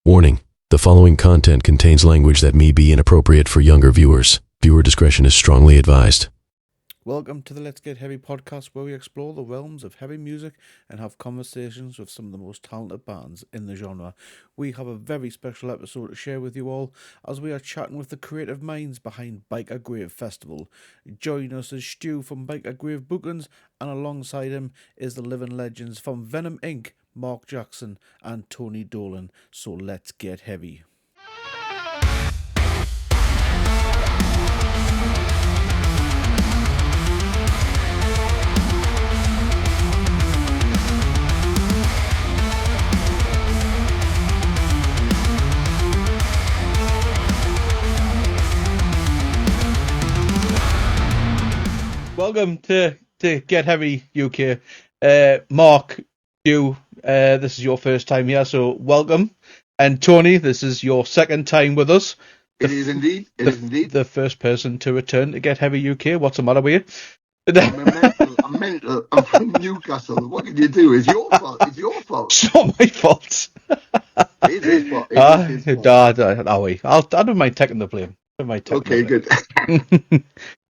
Warning: the following content contains language that may be inappropriate for younger viewers. Viewer discretion is strongly advised. Welcome to the Let's Get Heavy podcast, where we explore the realms of heavy music and have conversations with some of the most talented bands in the genre. We have a very special episode to share with you all, as we are chatting with the creative minds behind Byker Grave Festival. Joining us is Stu from Byker Grave Bookings, and alongside him is the living legends from Venom Inc, Marc Jackson and Tony Dolan. So let's get heavy. Welcome to Get Heavy UK. Mark, you, this is your first time here, so welcome. And Tony, this is your second time with us. It is indeed. The first person to return to Get Heavy UK. What's the matter with you? I'm mental. I'm from Newcastle. What did you do? It's your fault. It's your fault. It's not my fault. It is his fault. It is his fault. I don't mind taking the blame. Okay, good.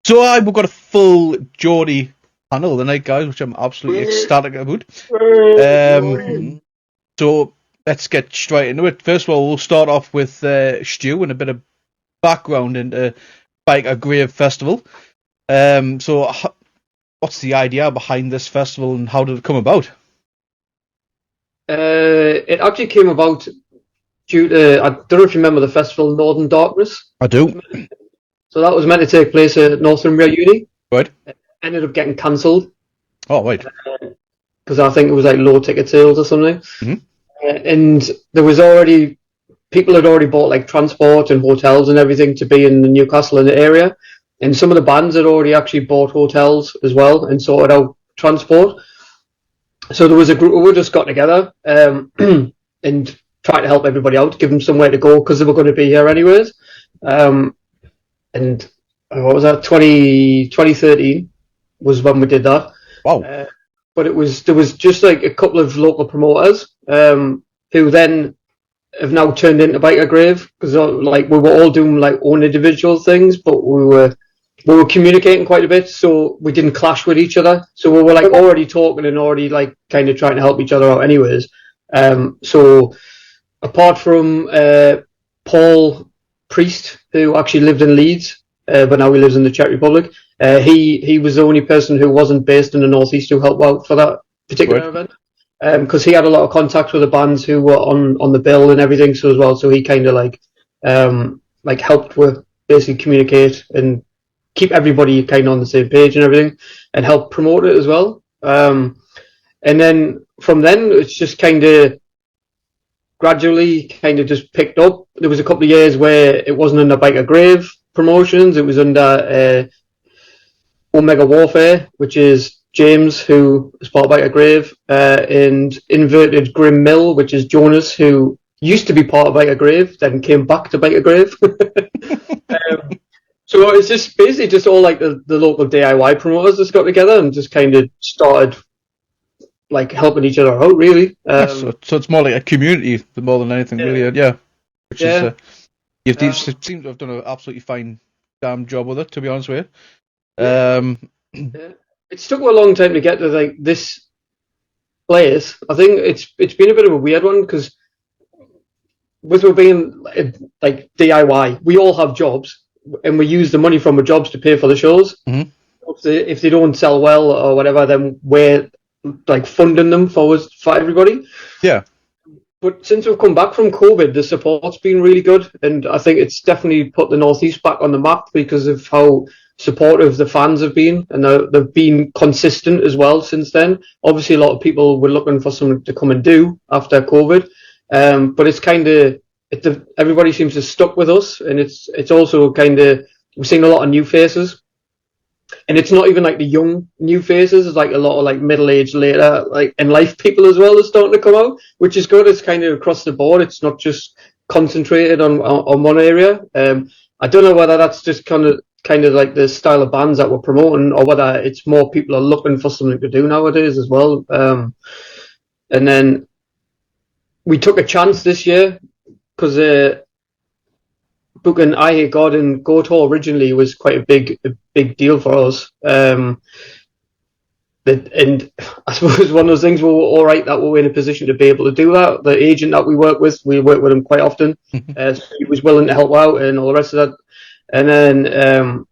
So we've got a full Geordie panel tonight, guys, which I'm absolutely ecstatic about. So let's get straight into it. First of all, we'll start off with Stu and a bit of background into Byker Grave Festival. So what's the idea behind this festival and how did it come about? It actually came about due to, I don't know if you remember the festival Northern Darkness. I do. So that was meant to take place at Northumbria Uni. Right. It ended up getting cancelled. Oh, right. Because I think it was like low ticket sales or something. Mm-hmm. And there was already, people had already bought like transport and hotels and everything to be in the Newcastle in the area. And some of the bands had already actually bought hotels as well and sorted out transport. So there was a group, we just got together and tried to help everybody out, give them somewhere to go because they were going to be here anyways. And what was that? 2013 was when we did that. Wow. But there was just like a couple of local promoters who then have now turned into Byker Grave because like we were all doing like own individual things, but we were communicating quite a bit, so we didn't clash with each other. So we were like already talking and already like kind of trying to help each other out anyways. So apart from Paul Priest, who actually lived in Leeds, but now he lives in the Czech Republic. He was the only person who wasn't based in the Northeast who helped out for that particular event, because he had a lot of contacts with the bands who were on the bill and everything. So as well, so he kind of like helped with basically communicate and keep everybody kind of on the same page and everything, and help promote it as well. And then from then it's just kind of gradually kind of just picked up. There was a couple of years where it wasn't under Byker Grave Promotions, it was under Omega Warfare, which is James, who is part of Byker Grave, and Inverted Grim Mill, which is Jonas, who used to be part of Byker Grave, then came back to Byker Grave. So it's just basically just all like the local DIY promoters just got together and just kind of started like helping each other out, really. So it's more like a community more than anything, really. Yeah. Which is you seem to have done an absolutely fine damn job with it, to be honest with you. It took a long time to get to like this place. I think it's been a bit of a weird one because with it being like DIY, we all have jobs and we use the money from the jobs to pay for the shows. Mm-hmm. If they don't sell well or whatever, then we're like funding them for everybody. Yeah. But since we've come back from COVID, the support's been really good, and I think it's definitely put the Northeast back on the map because of how supportive the fans have been, and they've been consistent as well since then. Obviously, a lot of people were looking for something to come and do after COVID, but it's kind of everybody seems to stuck with us, and it's also kind of we're seeing a lot of new faces. And it's not even like the young new faces, it's like a lot of like middle-aged, later, like in life people as well are starting to come out, which is good. It's kind of across the board. It's not just concentrated on one area. I don't know whether that's just kind of like the style of bands that we're promoting, or whether it's more people are looking for something to do nowadays as well. And then we took a chance this year because booking I Hate God and Go Tour originally was quite a big deal for us. And I suppose one of those things, we were all right that we were in a position to be able to do that. The agent that we work with him quite often. So he was willing to help out and all the rest of that. And then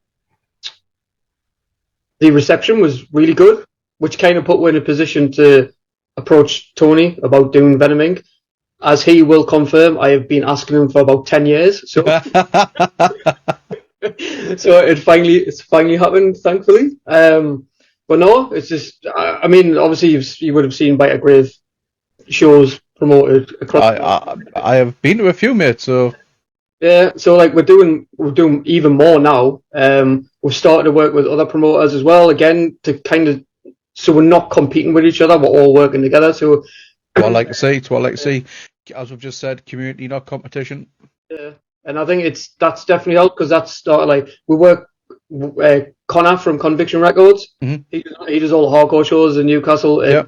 the reception was really good, which kind of put me in a position to approach Tony about doing Venom Inc. As he will confirm, I have been asking him for about 10 years. So, so it's finally happened, thankfully. But no, it's just, I mean, obviously you would have seen Byker Grave shows promoted across. I have been to a few, mate. So yeah, so like we're doing even more now. We've started to work with other promoters as well, again, to kind of, so we're not competing with each other, we're all working together. So what I like to see. It's what I like to see. As we've just said, community, not competition. Yeah, and I think that's definitely helped, because that's started, like, we work Connor from Conviction Records. Mm-hmm. He does all the hardcore shows in Newcastle. And,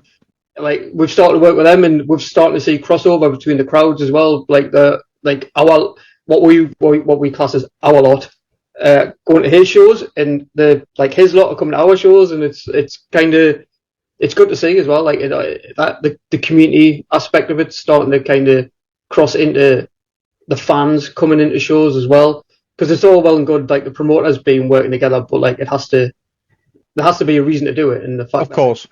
like, we've started to work with them, and we've started to see crossover between the crowds as well. Like our what we class as our lot going to his shows, and his lot are coming to our shows, and it's kind of, it's good to see as well. Like that the community aspect of it starting to kind of cross into the fans coming into shows as well. Because it's all well and good, like the promoters being working together, but like there has to be a reason to do it. And the fact, of course,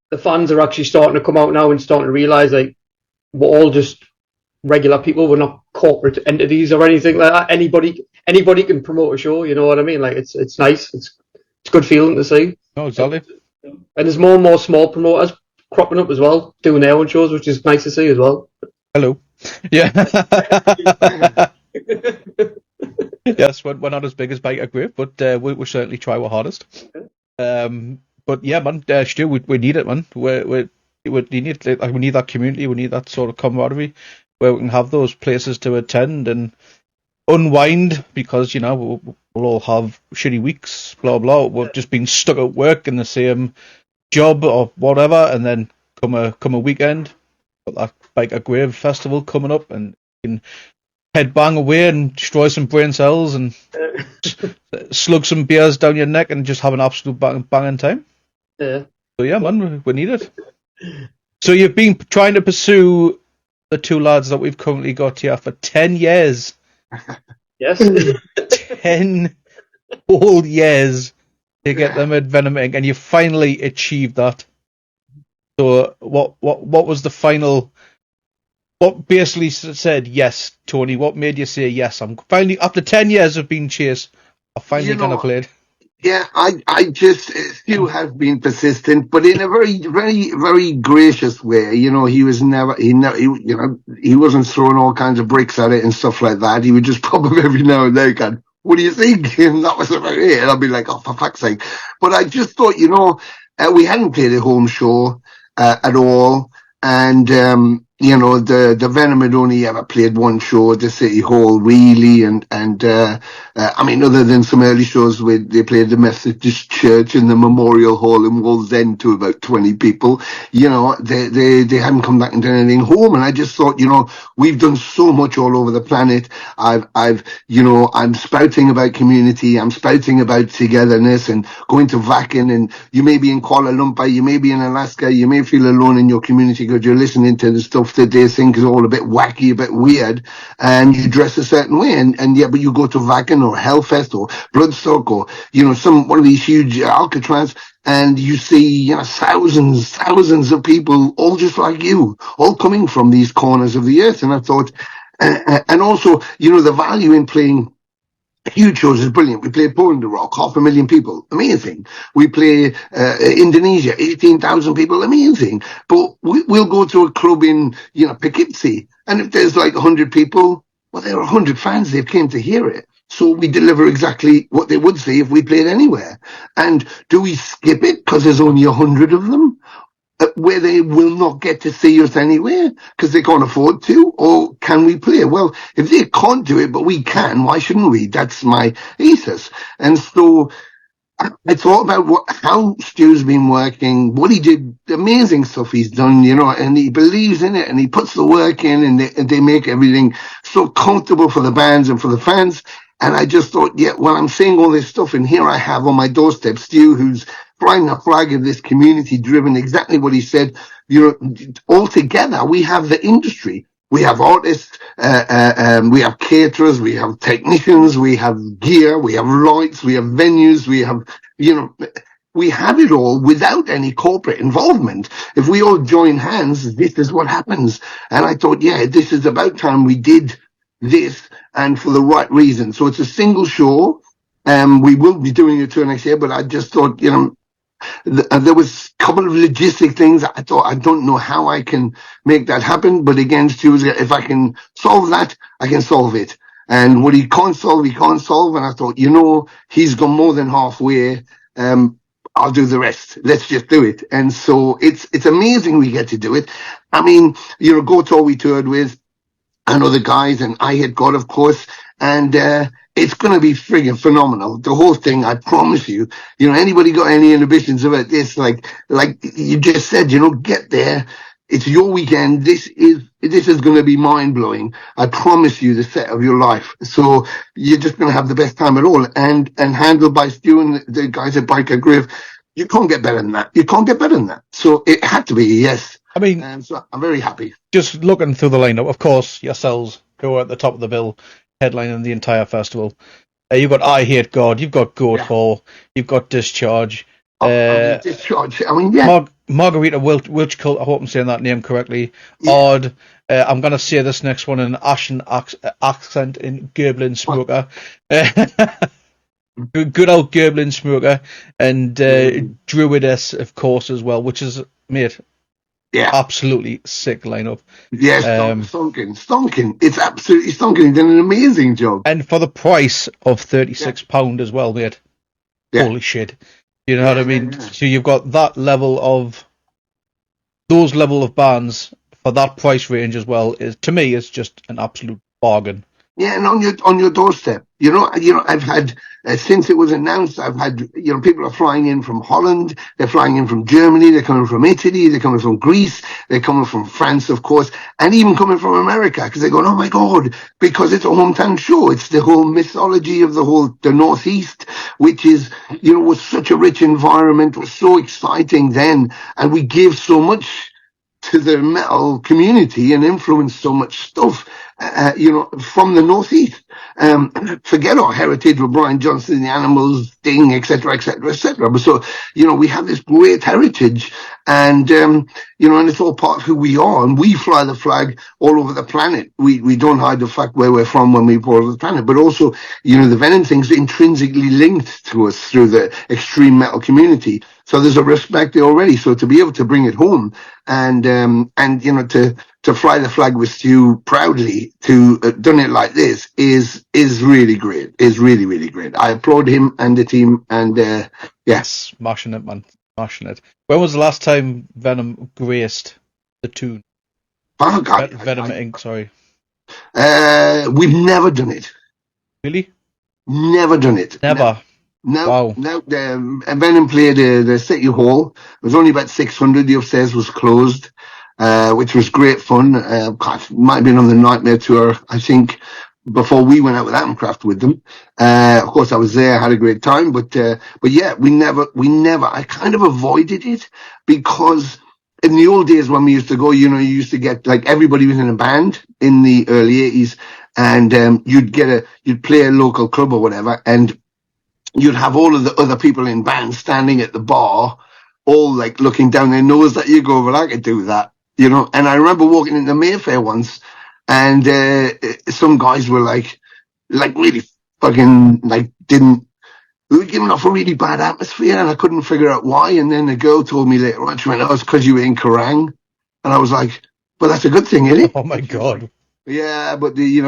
the fans are actually starting to come out now and starting to realise, like, we're all just regular people. We're not corporate entities or anything like that. Anybody can promote a show. You know what I mean? Like it's nice. It's a good feeling to see. Oh, exactly. And there's more and more small promoters cropping up as well, doing their own shows, which is nice to see as well. Hello. Yeah. Yes, we're not as big as Byker Grave, but we certainly try our hardest. But yeah, man, Stu, we need it, man. We need that community. We need that sort of camaraderie where we can have those places to attend and unwind, because we'll all have shitty weeks, blah blah. We've just been stuck at work in the same job or whatever, and then come a weekend, got that Byker Grave Festival coming up, and you can head bang away and destroy some brain cells and slug some beers down your neck and just have an absolute banging time. Yeah. So yeah, man, we need it. So you've been trying to pursue the two lads that we've currently got here for 10 years. Yes. 10 whole years to get them at Venom Inc. And you finally achieved that. So what was the final? What basically said yes, Tony? What made you say yes? I'm finally, after 10 years of being chased, I finally kind of played. Yeah, I just, Stu has been persistent, but in a very, very, very gracious way. He was he wasn't throwing all kinds of bricks at it and stuff like that. He would just pop up every now and then, going, "What do you think?" And that was about it. And I'd be like, "Oh, for fuck's sake!" But I just thought, we hadn't played a home show at all, and the Venom had only ever played one show at the City Hall, really, and I mean, other than some early shows where they played the Methodist Church in the Memorial Hall in Wallsend to about 20 people, they hadn't come back and done anything home. And I just thought, we've done so much all over the planet. I'm spouting about community, I'm spouting about togetherness and going to Vakin, and you may be in Kuala Lumpur, you may be in Alaska, you may feel alone in your community because you're listening to the stuff that they think is all a bit wacky, a bit weird, and you dress a certain way, and yeah, but you go to Vakin or Hellfest or Bloodstock or one of these huge Alcatraz, and you see thousands of people, all just like you, all coming from these corners of the earth. And I thought, and also, the value in playing huge shows is brilliant. We play Poland Rock, 500,000 people, amazing. We play Indonesia, 18,000 people, amazing. But we'll go to a club in Poughkeepsie, and if there's like 100 people, well, there are 100 fans. They've came to hear it. So we deliver exactly what they would say if we played anywhere. And do we skip it because there's only 100 of them, where they will not get to see us anywhere because they can't afford to? Or can we play? Well, if they can't do it, but we can, why shouldn't we? That's my ethos. And so I thought about how Stu's been working, what he did, the amazing stuff he's done, and he believes in it, and he puts the work in, and they make everything so comfortable for the bands and for the fans. And I just thought, yeah, well, I'm saying all this stuff, and here I have on my doorstep Stu, who's flying the flag of this community driven, exactly what he said. All together, we have the industry. We have artists, we have caterers, we have technicians, we have gear, we have lights, we have venues, we have, we have it all without any corporate involvement. If we all join hands, this is what happens. And I thought, yeah, this is about time we did this, and for the right reason. So it's a single show. We will be doing a tour next year, but I just thought, there was a couple of logistic things. I thought, I don't know how I can make that happen, but again, Stu was, if I can solve that, I can solve it. And what he can't solve, he can't solve. And I thought, he's gone more than halfway. I'll do the rest. Let's just do it. And so it's amazing we get to do it. I mean, Goto we toured with, and other guys, and I Hate God, of course, and it's going to be friggin' phenomenal. The whole thing, I promise you. Anybody got any inhibitions about this? Like you just said, get there. It's your weekend. This is going to be mind blowing. I promise you, the set of your life. So you're just going to have the best time at all. And handled by Stu and the guys at Byker Grave. You can't get better than that. You can't get better than that. So it had to be a yes. I mean, so I'm very happy. Just looking through the lineup, of course, yourselves who are at the top of the bill, headlining the entire festival. You've got I Hate God, you've got Goat Hall, you've got Discharge. Discharge. I mean, yeah. Margarita Wilchcult, I hope I'm saying that name correctly. Yeah. Odd. I'm going to say this next one in Ashen accent in Gerblin Smoker. Good old Gerblin Smoker. And Druidess, of course, as well, which is, mate, absolutely sick lineup. Yes, stonking. It's absolutely stonking. He's done an amazing job. And for the price of £36 as well, mate. Yeah. Holy shit. You know what I mean? Yeah. So you've got that those level of bands for that price range as well. To me, is just an absolute bargain. Yeah, and on your doorstep. I've had since it was announced, I've had people are flying in from Holland, they're flying in from Germany, they're coming from Italy, they're coming from Greece, they're coming from France, of course, and even coming from America, because they're going, oh my God, because it's a hometown show. It's the whole mythology of the Northeast, which is was such a rich environment, was so exciting then, and we gave so much to the metal community and influenced so much stuff, from the Northeast. Forget our heritage with Brian Johnson, the Animals, Sting, etc., etc., etc. But so, we have this great heritage, and and it's all part of who we are, and we fly the flag all over the planet. We don't hide the fact where we're from when we go over the planet, but also, the Venom thing's intrinsically linked to us through the extreme metal community. So there's a respect there already. So to be able to bring it home and to fly the flag with Stu proudly, to done it like this is really great. Is really, really great. I applaud him and the team, and yes, smashing it, man, smashing it. When was the last time Venom graced the tune? Oh God, Venom Inc. Sorry. We've never done it. Really? Never done it. Never. No. Venom played the City Hall. It was only about 600. The upstairs was closed, which was great fun. God, might have been on the Nightmare tour, I think, before we went out with Atomcraft with them. Of course, I was there, had a great time, but yeah, we never. I kind of avoided it because in the old days when we used to go, you used to get, like, everybody was in a band in the early 80s, and you'd play a local club or whatever, and you'd have all of the other people in bands standing at the bar, all like looking down their nose at you, go, well, I could do that, And I remember walking into Mayfair once, and some guys were like really fucking, we were giving off a really bad atmosphere, and I couldn't figure out why. And then the girl told me later on, she went, oh, it's because you were in Kerrang. And I was like, well, that's a good thing, isn't it? Oh my God. Yeah, but they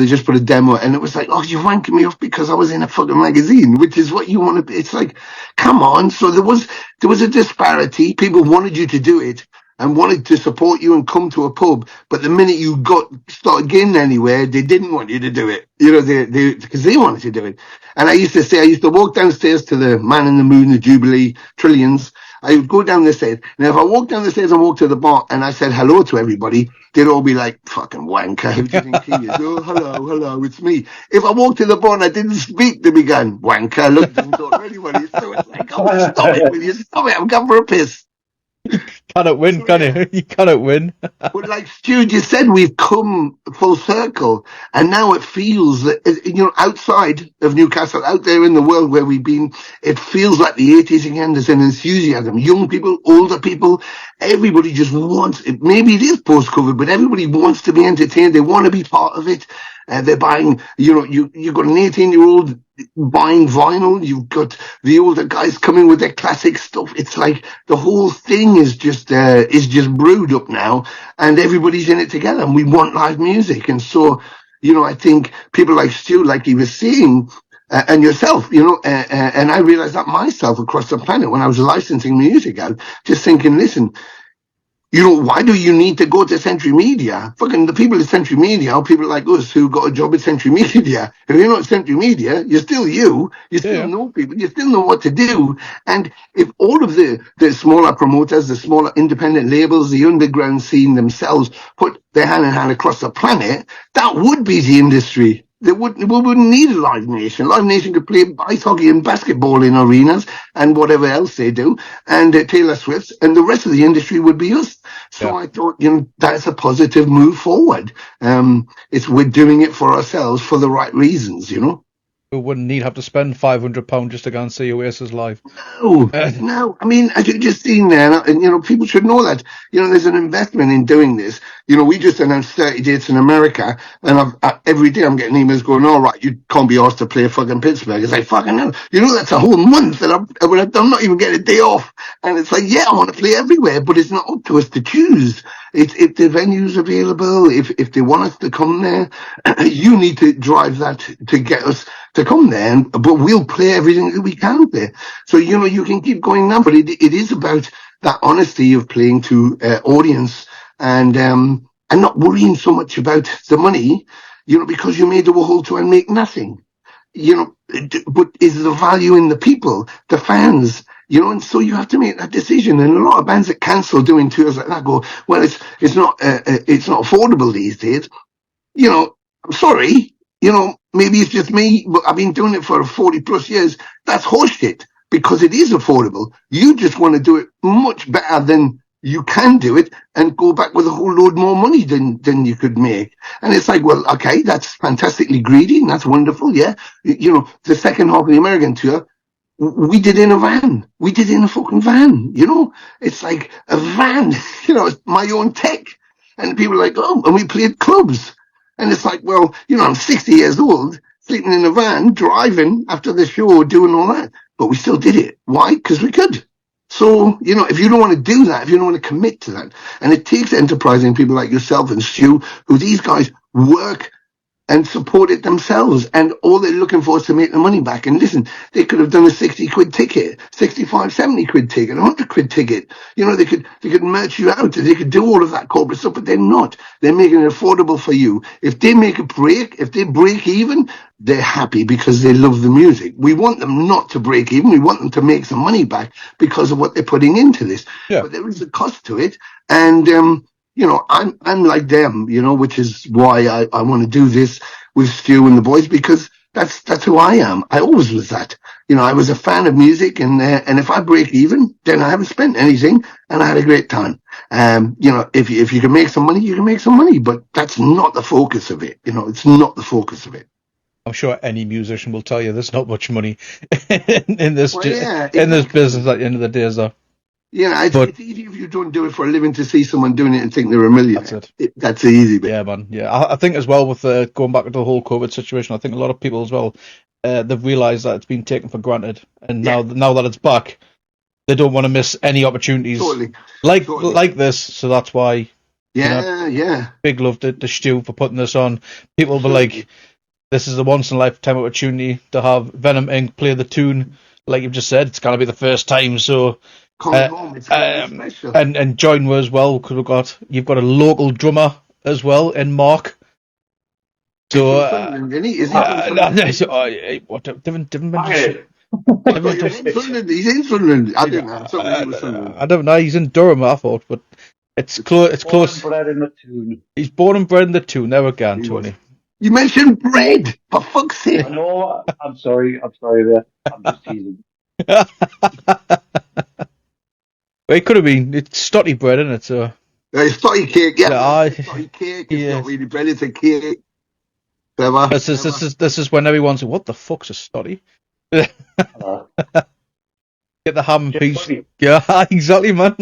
just put a demo, and it was like, oh, you're wanking me off because I was in a fucking magazine, which is what you want to be. It's like, come on. So there was a disparity. People wanted you to do it and wanted to support you and come to a pub, but the minute you started getting anywhere, they didn't want you to do it. Because they wanted to do it. And I used to walk downstairs to the Man in the Moon, the Jubilee, Trillions, I would go down the stairs. Now, if I walked down the stairs and walked to the bar and I said hello to everybody, they'd all be like, fucking wanker, who do you think he is? Oh, hello, it's me. If I walked to the bar and I didn't speak, they'd be going, wanker, look, don't talk to anybody. So it's like, oh, stop it, will you? Stop it, I'm going for a piss. Cannot win, can you? You cannot win. But like Stu just said, we've come full circle, and now it feels that, outside of Newcastle, out there in the world where we've been, it feels like the 80s again. There's an enthusiasm. Young people, older people, everybody just wants it. Maybe it is post-COVID, but everybody wants to be entertained. They want to be part of it. They're buying, you've got an 18-year-old buying vinyl. You've got the older guys coming with their classic stuff. It's like the whole thing is just brewed up now, and everybody's in it together. And we want live music, and so I think people like Stu, like he was saying, and yourself, and I realized that myself across the planet when I was licensing music out, just thinking, listen. Why do you need to go to Century Media? Fucking the people at Century Media are people like us who got a job at Century Media. If you're not at Century Media, you're still you. You still know people. You still know what to do. And if all of the smaller promoters, the smaller independent labels, the underground scene themselves put their hand in hand across the planet, that would be the industry. We wouldn't need a Live Nation. Live Nation could play ice hockey and basketball in arenas and whatever else they do, and Taylor Swift's, and the rest of the industry would be us. So I thought, that's a positive move forward. We're doing it for ourselves for the right reasons, We wouldn't have to spend £500 just to go and see Oasis live. No. I mean, as you've just seen there, and people should know that, there's an investment in doing this. We just announced 30 dates in America, and every day I'm getting emails going, all right, you can't be asked to play fucking Pittsburgh. It's like, fucking hell, that's a whole month, and I'm not even getting a day off. And it's like, yeah, I want to play everywhere, but it's not up to us to choose. If the venue's available, if they want us to come there, you need to drive that to get us to come there, but we'll play everything that we can there. So, you can keep going now, but it is about that honesty of playing to audience and not worrying so much about the money, because you may do a whole tour and make nothing, but is the value in the people, the fans, and so you have to make that decision. And a lot of bands that cancel doing tours like that go, well, it's not affordable these days. I'm sorry, maybe it's just me, but I've been doing it for 40 plus years. That's horseshit, because it is affordable. You just want to do it much better than you can do it and go back with a whole load more money than you could make. And it's like, well, okay, that's fantastically greedy and that's wonderful. Yeah. The second half of the American tour, we did in a van. We did in a fucking van, it's like a van, it's my own tech. And people are like, oh, and we played clubs. And it's like, well, I'm 60 years old, sleeping in a van, driving after the show, doing all that. But we still did it. Why? Because we could. So, if you don't want to do that, if you don't want to commit to that, and it takes enterprising people like yourself and Stu, who these guys work and support it themselves, and all they're looking for is to make the money back. And listen, they could have done a 60 quid ticket, 65, 70 quid ticket, 100 quid ticket. They could merch you out, they could do all of that corporate stuff, but they're not. They're making it affordable for you. If they make a break, if they break even, they're happy because they love the music. We want them not to break even. We want them to make some money back because of what they're putting into this. Yeah. But there is a cost to it. And, I'm like them, which is why I want to do this with Stu and the boys, because that's who I am. I always was that. I was a fan of music, and if I break even, then I haven't spent anything, and I had a great time. If you can make some money, you can make some money, but that's not the focus of it. It's not the focus of it. I'm sure any musician will tell you there's not much money in this business at the end of the day, though. It's easy if you don't do it for a living to see someone doing it and think they're a millionaire. That's it. That's the easy bit. Yeah, man. Yeah, I think as well with going back to the whole COVID situation, I think a lot of people as well, they've realised that it's been taken for granted, and now that it's back, they don't want to miss any opportunities like this. So that's why. Big love to Stu for putting this on. People will be like, this is a once in a lifetime opportunity to have Venom Inc. play the tune, like you've just said. It's going to be the first time, so. And join with as well, because you've got a local drummer as well in Marc. So is he what different Everyone He's does. in Sunderland. He's in Sunderland. I didn't know. Something he was Sunderland. I don't know. He's in Durham, I thought, but it's close. It's Born close. and bred in the tune. He's born and bred in the two. There we go, He was. Tony. You mentioned bread. For fuck's sake. I know. I'm sorry there. I'm just teasing. Well, it could have been. It's stotty bread, isn't it? So It's stotty cake. Yeah, Yeah, it's stotty cake. It's yeah. not really bread. It's a cake. Clever. this is when everyone's what the fuck's a stotty? Get the ham and peas. Funny. Yeah, exactly, man.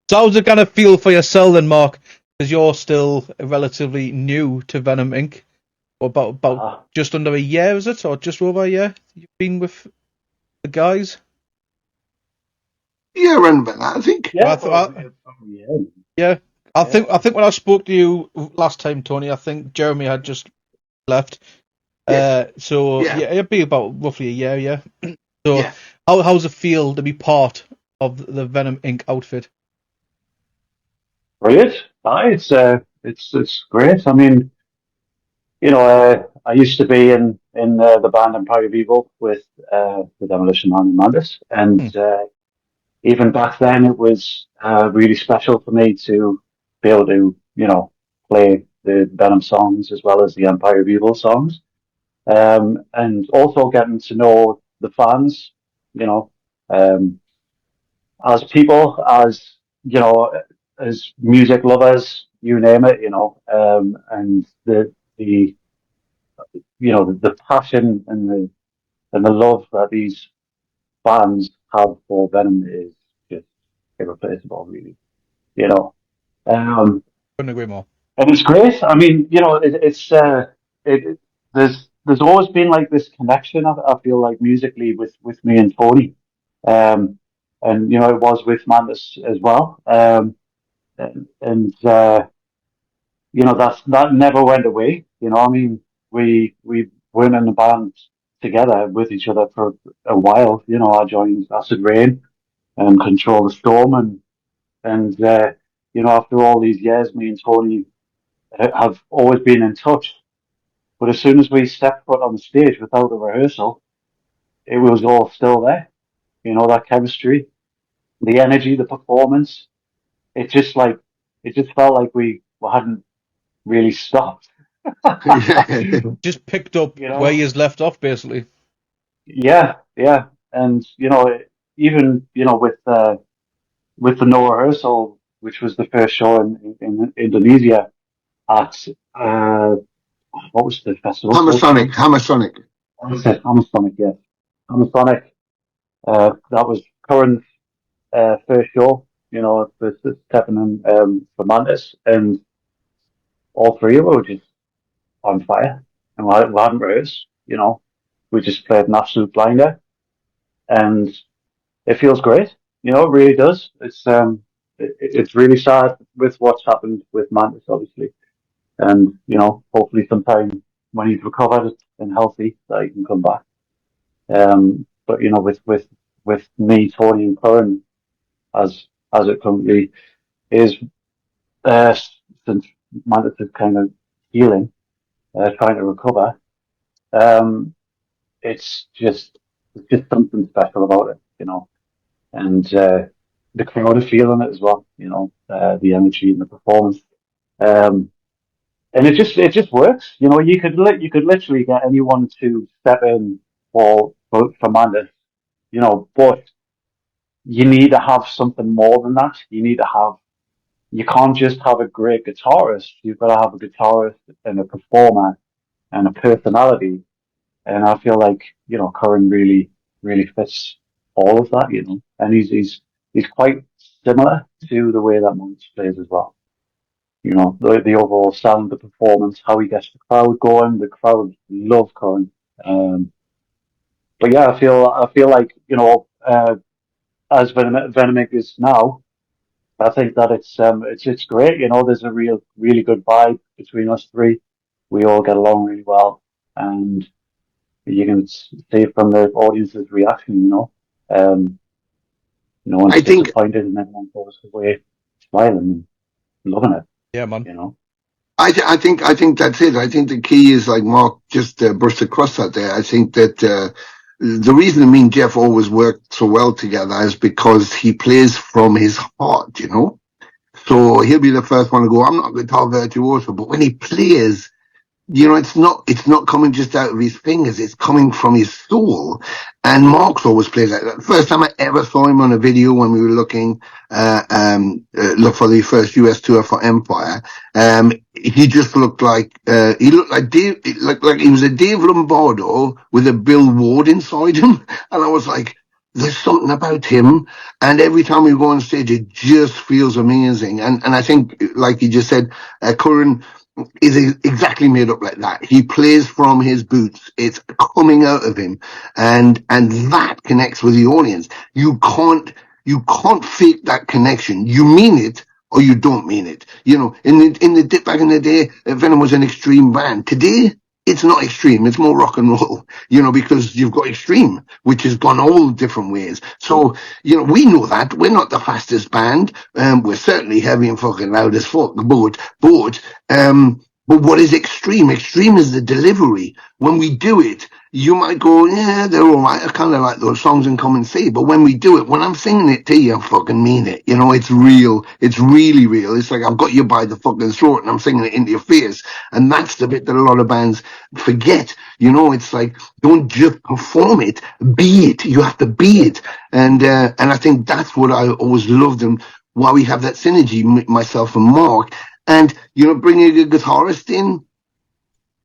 So how's it gonna feel for yourself then, Mark? Because you're still relatively new to Venom Inc. Or about just under a year, is it, or just over a year? You've been with the guys. Yeah, around about that, I think. Yeah, Yeah. I think when I spoke to you last time, Tony, I think Jeremy had just left. Yes. So Yeah. it'd be about roughly a year, yeah. So Yeah. how's it feel to be part of the Venom Inc. outfit? brilliant. It's great. I mean, I used to be in the band Empire of Evil with the Demolition Man and Mandus, and even back then it was really special for me to be able to play the Venom songs as well as the Empire of Evil songs, and also getting to know the fans, um, as people, as music lovers, you name it, and the passion and the love that these fans have for Venom is just irreplaceable, really. You know, um, Couldn't agree more. and it's great. I mean, there's always been like this connection. I feel like musically with me and Tony, and it was with Mandus as well. That never went away. I mean, we weren't in the band together with each other for a while. I joined Acid Rain and Control the Storm, and after all these years, me and Tony have always been in touch. But as soon as we stepped foot on the stage without a rehearsal, it was all still there. That chemistry, the energy, the performance. It just felt like we hadn't really stopped. Just picked up You know? where he's left off, basically. Yeah, and even with the no rehearsal, which was the first show in Indonesia at what was the festival? Hammersonic. Hammersonic, yes, Hammersonic. That was Curran's first show. The stepping in for Mantis, and all three of us were just on fire, and we hadn't rehearsed. We just played an absolute blinder, and it feels great. It really does. It's really sad with what's happened with Mantis, obviously, and hopefully sometime when he's recovered and healthy, that he can come back. But with me, Tony, and Curran, as it currently is, since Mantis is kind of healing, trying to recover, it's just something special about it, and the crowd are feeling it as well, the energy and the performance, and it just works. You could literally get anyone to step in for Mandus, but you need to have something more than that. You can't just have a great guitarist. You've got to have a guitarist and a performer and a personality. And I feel like, Curran really, really fits all of that, and he's quite similar to the way that Monks plays as well. The overall sound, the performance, how he gets the crowd going. The crowd love Curran. But yeah, I feel like, as Venom Inc is now, I think that it's great. There's a really good vibe between us three. We all get along really well, and you can see from the audience's reaction. No one's disappointed, and everyone goes away smiling and loving it. Yeah, man. I think that's it. I think the key is, like Mark just brushed across that there. I think that the reason me and Jeff always worked so well together is because he plays from his heart, you know. So he'll be the first one to go, I'm not a guitar virtuoso, but when he plays, you know, it's not coming just out of his fingers, it's coming from his soul. And Mark's always plays like that. First time I ever saw him on a video when we were looking, look for the first US tour for Empire, he just looked like, he looked like Dave, like he was a Dave Lombardo with a Bill Ward inside him. And I was like, there's something about him, and every time we go on stage, it just feels amazing. And I think, like you just said, Curran is exactly made up like that. He plays from his boots. It's coming out of him, and that connects with the audience. You can't fake that connection. You mean it or you don't mean it. You know, in the dip back in the day, Venom was an extreme band. Today, it's not extreme. It's more rock and roll, you know, because you've got extreme, which has gone all different ways. So, you know, we know that we're not the fastest band. We're certainly heavy and fucking loud as fuck, but what is extreme? Extreme is the delivery. When we do it, you might go, yeah, they're all right. I kind of like those songs in Come and See. But when we do it, when I'm singing it to you, I fucking mean it. You know, it's real. It's really real. It's like I've got you by the fucking throat and I'm singing it into your face. And that's the bit that a lot of bands forget. You know, it's like, don't just perform it. Be it. You have to be it. And I think that's what I always loved, and why we have that synergy, myself and Mark. And, you know, bringing a guitarist in,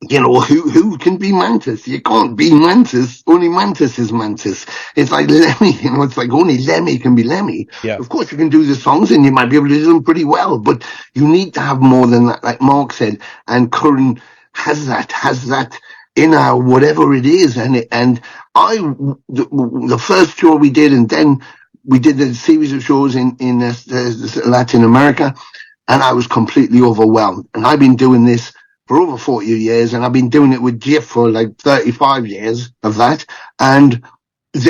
you know, who can be Mantis? You can't be Mantis. Only Mantis is Mantis. It's like Lemmy, you know, it's like only Lemmy can be Lemmy. Yeah. Of course you can do the songs and you might be able to do them pretty well, but you need to have more than that, like Mark said. And Curran has that inner whatever it is. And the first tour we did, and then we did a series of shows in Latin America, and I was completely overwhelmed. And I've been doing this for over 40 years, and I've been doing it with Jeff for like 35 years of that. And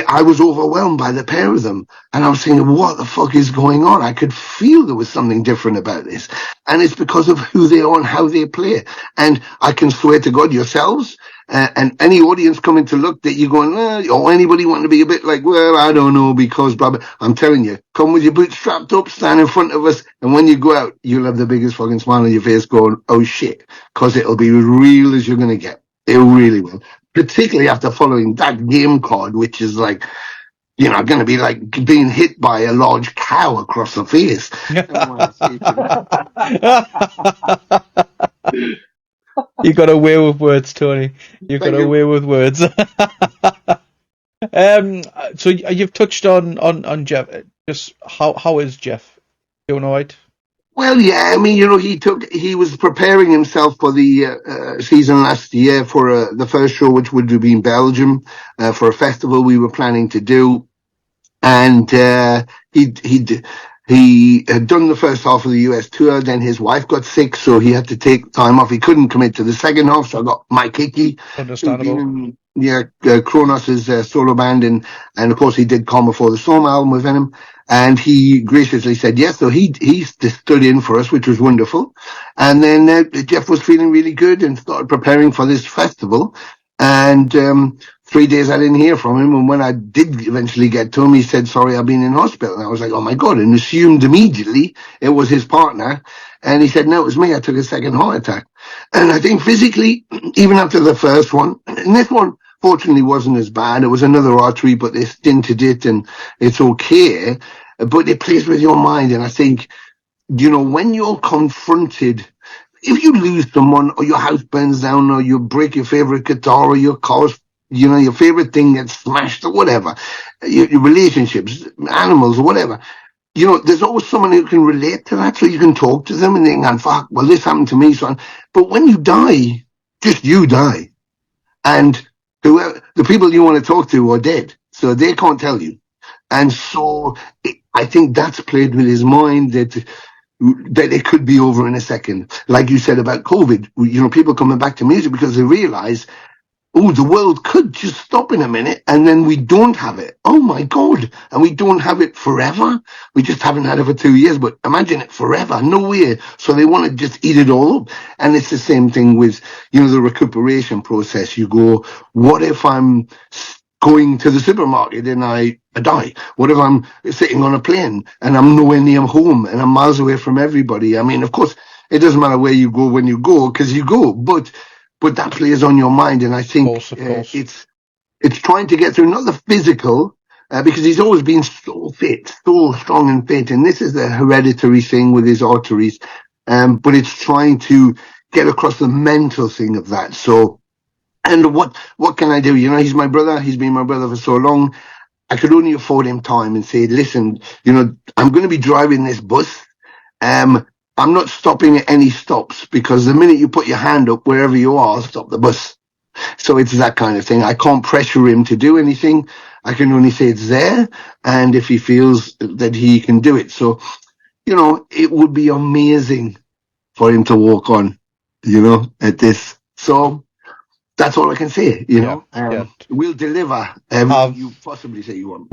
I was overwhelmed by the pair of them. And I was thinking, what the fuck is going on? I could feel there was something different about this. And it's because of who they are and how they play. And I can swear to God, yourselves, and any audience coming to look that you're going, or anybody wanting to be a bit like, well, I don't know, because blah, blah. I'm telling you, come with your boots strapped up, stand in front of us, and when you go out, you'll have the biggest fucking smile on your face going, oh shit, because it'll be as real as you're going to get. It really will. Particularly after following that game card, which is like, you know, going to be like being hit by a large cow across the face. You got away with words, Tony. You got away with words. So you've touched on Jeff. Just how is Jeff? Doing all right? Well, yeah, I mean, you know, he was preparing himself for the season last year for the first show, which would be in Belgium, for a festival we were planning to do. And he had done the first half of the US tour, then his wife got sick, so he had to take time off. He couldn't commit to the second half, so I got Mike Hickey. Understandable. Kronos' solo band, and of course he did Calm Before the Storm album with Venom, and he graciously said yes, so he stood in for us, which was wonderful. And then Jeff was feeling really good and started preparing for this festival, and 3 days I didn't hear from him, and when I did eventually get to him, he said, sorry, I've been in hospital. And I was like, oh my God, and assumed immediately it was his partner. And he said, no, it was me. I took a second heart attack. And I think physically, even after the first one, and this one fortunately wasn't as bad. It was another artery, but they stinted it and it's okay. But it plays with your mind. And I think, you know, when you're confronted, if you lose someone or your house burns down or you break your favorite guitar or your car's, you know, your favorite thing gets smashed or whatever, your relationships, animals or whatever, you know, there's always someone who can relate to that, so you can talk to them and they can, fuck, well, this happened to me, son. But when you die, just you die. And whoever, the people you want to talk to are dead, so they can't tell you. And so I think that's played with his mind, that it could be over in a second. Like you said about COVID, you know, people coming back to music because they realize, oh, the world could just stop in a minute and then we don't have it. Oh my God. And we don't have it forever. We just haven't had it for 2 years, but imagine it forever. No way. So they want to just eat it all up. And it's the same thing with, you know, the recuperation process. You go, what if I'm going to the supermarket and I die? What if I'm sitting on a plane and I'm nowhere near home and I'm miles away from everybody? I mean, of course, it doesn't matter where you go when you go, because you go, but that plays on your mind, and I think Of course. it's trying to get through, not the physical, because he's always been so fit, so strong and fit, and this is a hereditary thing with his arteries, but it's trying to get across the mental thing of that. So, and what can I do? You know, he's my brother. He's been my brother for so long. I could only afford him time and say, listen, you know, I'm going to be driving this bus. I'm not stopping at any stops, because the minute you put your hand up wherever you are, I'll stop the bus. So it's that kind of thing. I can't pressure him to do anything. I can only say it's there, and if he feels that he can do it. So, you know, it would be amazing for him to walk on, you know, at this. So that's all I can say, you know. We'll deliver everything you possibly say you want.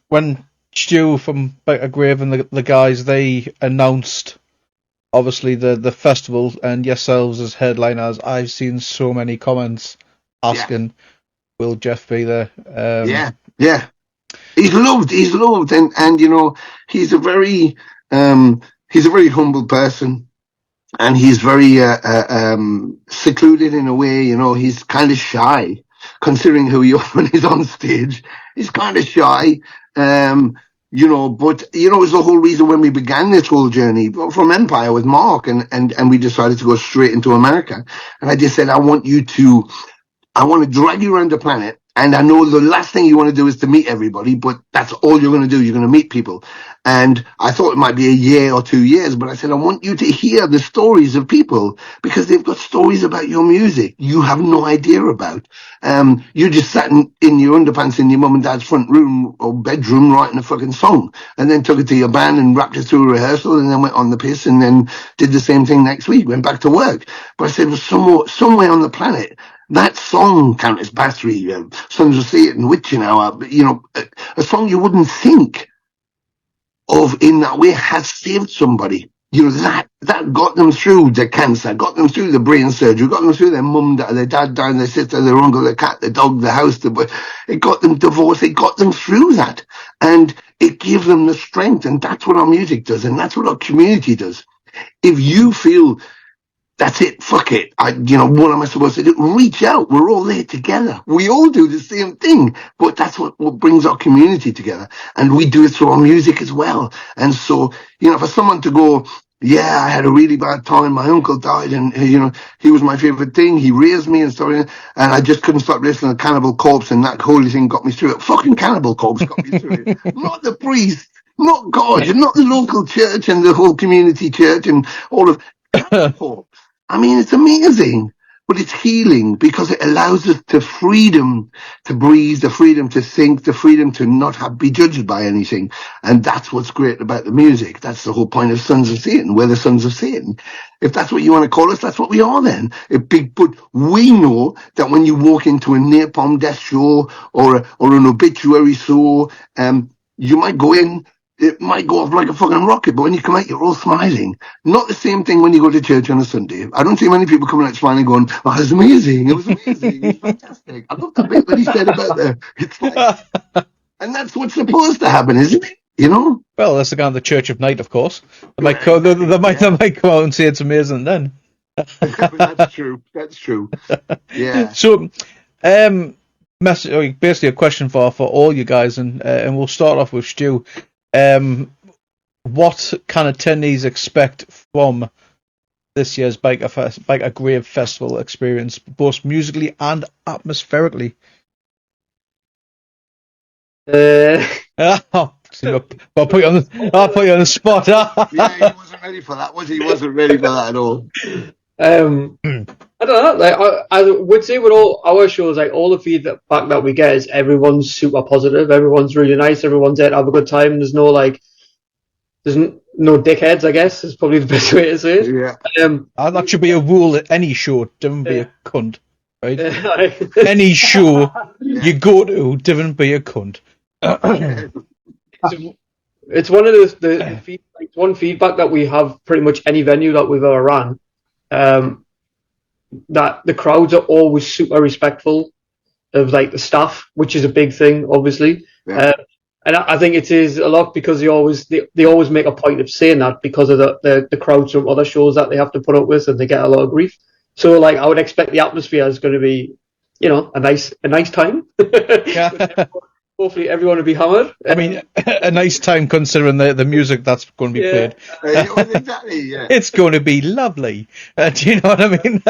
When Stu from Byker Grave and the guys, they announced obviously the festival and yourselves as headliners, I've seen so many comments asking, will Jeff be there? Yeah. He's loved, and you know, he's a very humble person, and he's very secluded in a way. You know, he's kind of shy, considering who he is when he's on stage. He's kind of shy, you know, but you know, it was the whole reason when we began this whole journey from Empire with Mark, and we decided to go straight into America. And I just said, I want to drag you around the planet. And I know the last thing you want to do is to meet everybody, but that's all you're going to do. You're going to meet people. And I thought it might be a year or 2 years, but I said, I want you to hear the stories of people, because they've got stories about your music you have no idea about. You just sat in your underpants in your mum and dad's front room or bedroom writing a fucking song, and then took it to your band and rapped it through a rehearsal, and then went on the piss, and then did the same thing next week, went back to work. But I said, well, somewhere on the planet, that song, Countess Bathory, Sons of Satan, Witching Hour, you know, a song you wouldn't think of in that way, has saved somebody. You know, that got them through the cancer, got them through the brain surgery, got them through their mum, their dad dying, their sister, their uncle, their cat, their dog, the house, it got them divorced, it got them through that. And it gave them the strength, and that's what our music does, and that's what our community does. If you feel that's it, fuck it, you know, what am I supposed to do? Reach out. We're all there together. We all do the same thing, but that's what brings our community together. And we do it through our music as well. And so, you know, for someone to go, yeah, I had a really bad time. My uncle died, and, you know, he was my favorite thing. He raised me and stuff, and I just couldn't stop listening to Cannibal Corpse, and that holy thing got me through it. Fucking Cannibal Corpse got me through it. Not the priest, not God, not the local church and the whole community church and all of Cannibal Corpse. I mean, it's amazing, but it's healing, because it allows us the freedom to breathe, the freedom to think, the freedom to not be judged by anything. And that's what's great about the music. That's the whole point of Sons of Satan. We're the Sons of Satan. If that's what you want to call us, that's what we are then. But we know that when you walk into a napalm death show or an obituary show, you might go in, it might go off like a fucking rocket, but when you come out, you're all smiling. Not the same thing when you go to church on a Sunday. I don't see many people coming out smiling going, oh, it was amazing. It was amazing. It's fantastic. I love that bit that he said about that. It's like, and that's what's supposed to happen, isn't it? You know? Well, that's the kind of the Church of Night, of course. They might come out and say it's amazing then. That's true. That's true. Yeah. So, basically a question for all you guys, and we'll start off with Stu. What kind of attendees expect from this year's Byker Grave Festival experience, both musically and atmospherically? I'll put you on the spot. Yeah, he wasn't ready for that, was he? He wasn't ready for that at all. I don't know. Like, I would say with all our shows, like, all the feedback that we get is everyone's super positive. Everyone's really nice. Everyone's there to have a good time. There's no dickheads, I guess, is probably the best way to say it. Yeah. That should be a rule at any show. Don't be a cunt, right? Any show you go to, don't be a cunt. It's one of the one feedback that we have pretty much any venue that we've ever ran. That the crowds are always super respectful. of like the staff, which is a big thing, obviously. Yeah. And I think it is a lot because they always make a point of saying that because of the crowds from other shows that they have to put up with, and they get a lot of grief. So like I would expect the atmosphere is going to be, a nice time. Yeah. Hopefully everyone will be hammered. I mean, a nice time considering the music that's going to be played. Exactly. Yeah. It's going to be lovely. Do you know what I mean?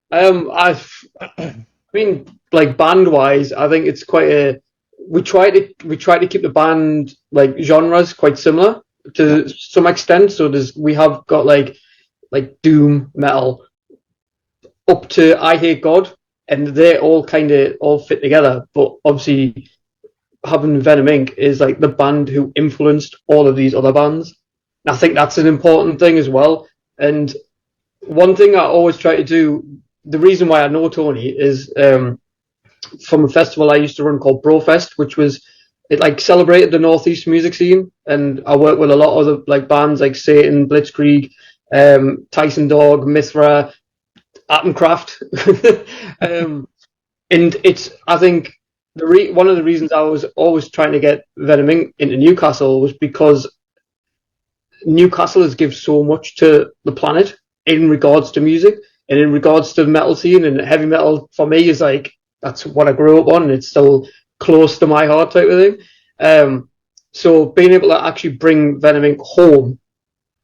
I mean, like band wise, I think it's quite a. We try to keep the band like genres quite similar to some extent. So we have got like doom metal up to I Hate God, and they all kind of all fit together. But obviously, having Venom Inc is like the band who influenced all of these other bands. And I think that's an important thing as well. And one thing I always try to do. The reason why I know Tony is from a festival I used to run called Brofest, which was it like celebrated the Northeast music scene, and I worked with a lot of the like bands like Satan, Blitzkrieg, Tyson Dog, Mithra, Atomcraft, and it's I think one of the reasons I was always trying to get Venom Inc into Newcastle was because Newcastle has given so much to the planet in regards to music. And in regards to the metal scene, and heavy metal for me is like, that's what I grew up on, and it's still close to my heart type of thing. So being able to actually bring Venom Inc home,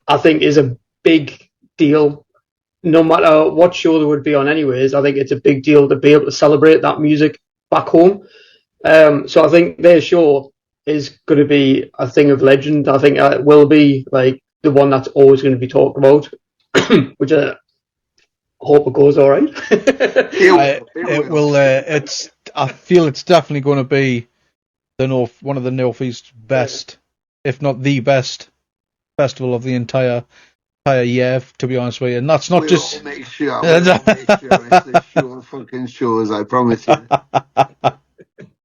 I think is a big deal. No matter what show there would be on anyways, I think it's a big deal to be able to celebrate that music back home. So I think their show is going to be a thing of legend. I think it will be like the one that's always going to be talked about, which hope it goes all right. It will. I feel it's definitely going to be one of the Northeast's best, if not the best, festival of the entire year. To be honest with you, and that's not just. Make sure it's the show fucking shows. I promise you.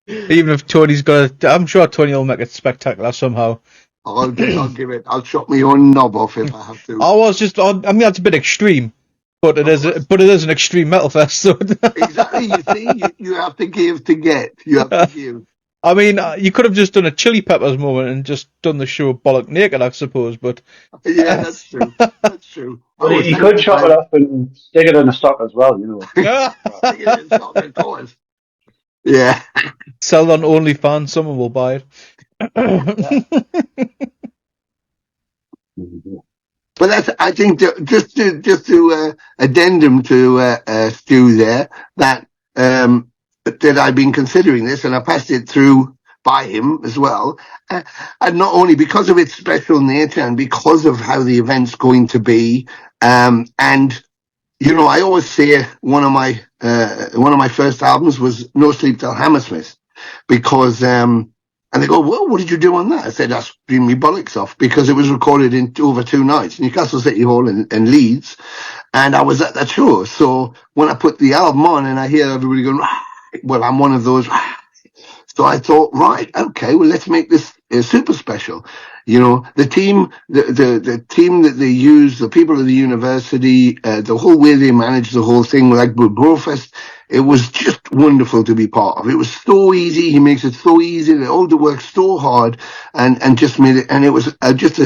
Even if Tony's got I'm sure Tony will make it spectacular somehow. I'll give it. I'll chop my own knob off if I have to. I mean, that's a bit extreme. But it is an extreme metal fest. So. Exactly. You see, you have to give to get. You have to give. I mean, you could have just done a Chili Peppers moment and just done the show bollock naked, I suppose. But yeah, that's true. That's true. Well, you could chop it up and stick it in a stock as well, you know. Stick it in stock, of course. Yeah. Sell on OnlyFans. Someone will buy it. But that's, I think, just to addendum to Stu there, that I've been considering this, and I passed it through by him as well, and not only because of its special nature and because of how the event's going to be, and I always say one of my first albums was No Sleep Till Hammersmith, because and they go, well, what did you do on that? I said, I streamed me bollocks off, because it was recorded in over 2 nights, Newcastle City Hall and Leeds. And I was at that show. So when I put the album on and I hear everybody going, well, I'm one of those. So I thought, right, okay, well, let's make this super special. The team, the team that they use, the people of the university, the whole way they manage the whole thing, like Brofest, it was just wonderful to be part of. It was so easy. He makes it so easy. They all work so hard and just made it. And it was just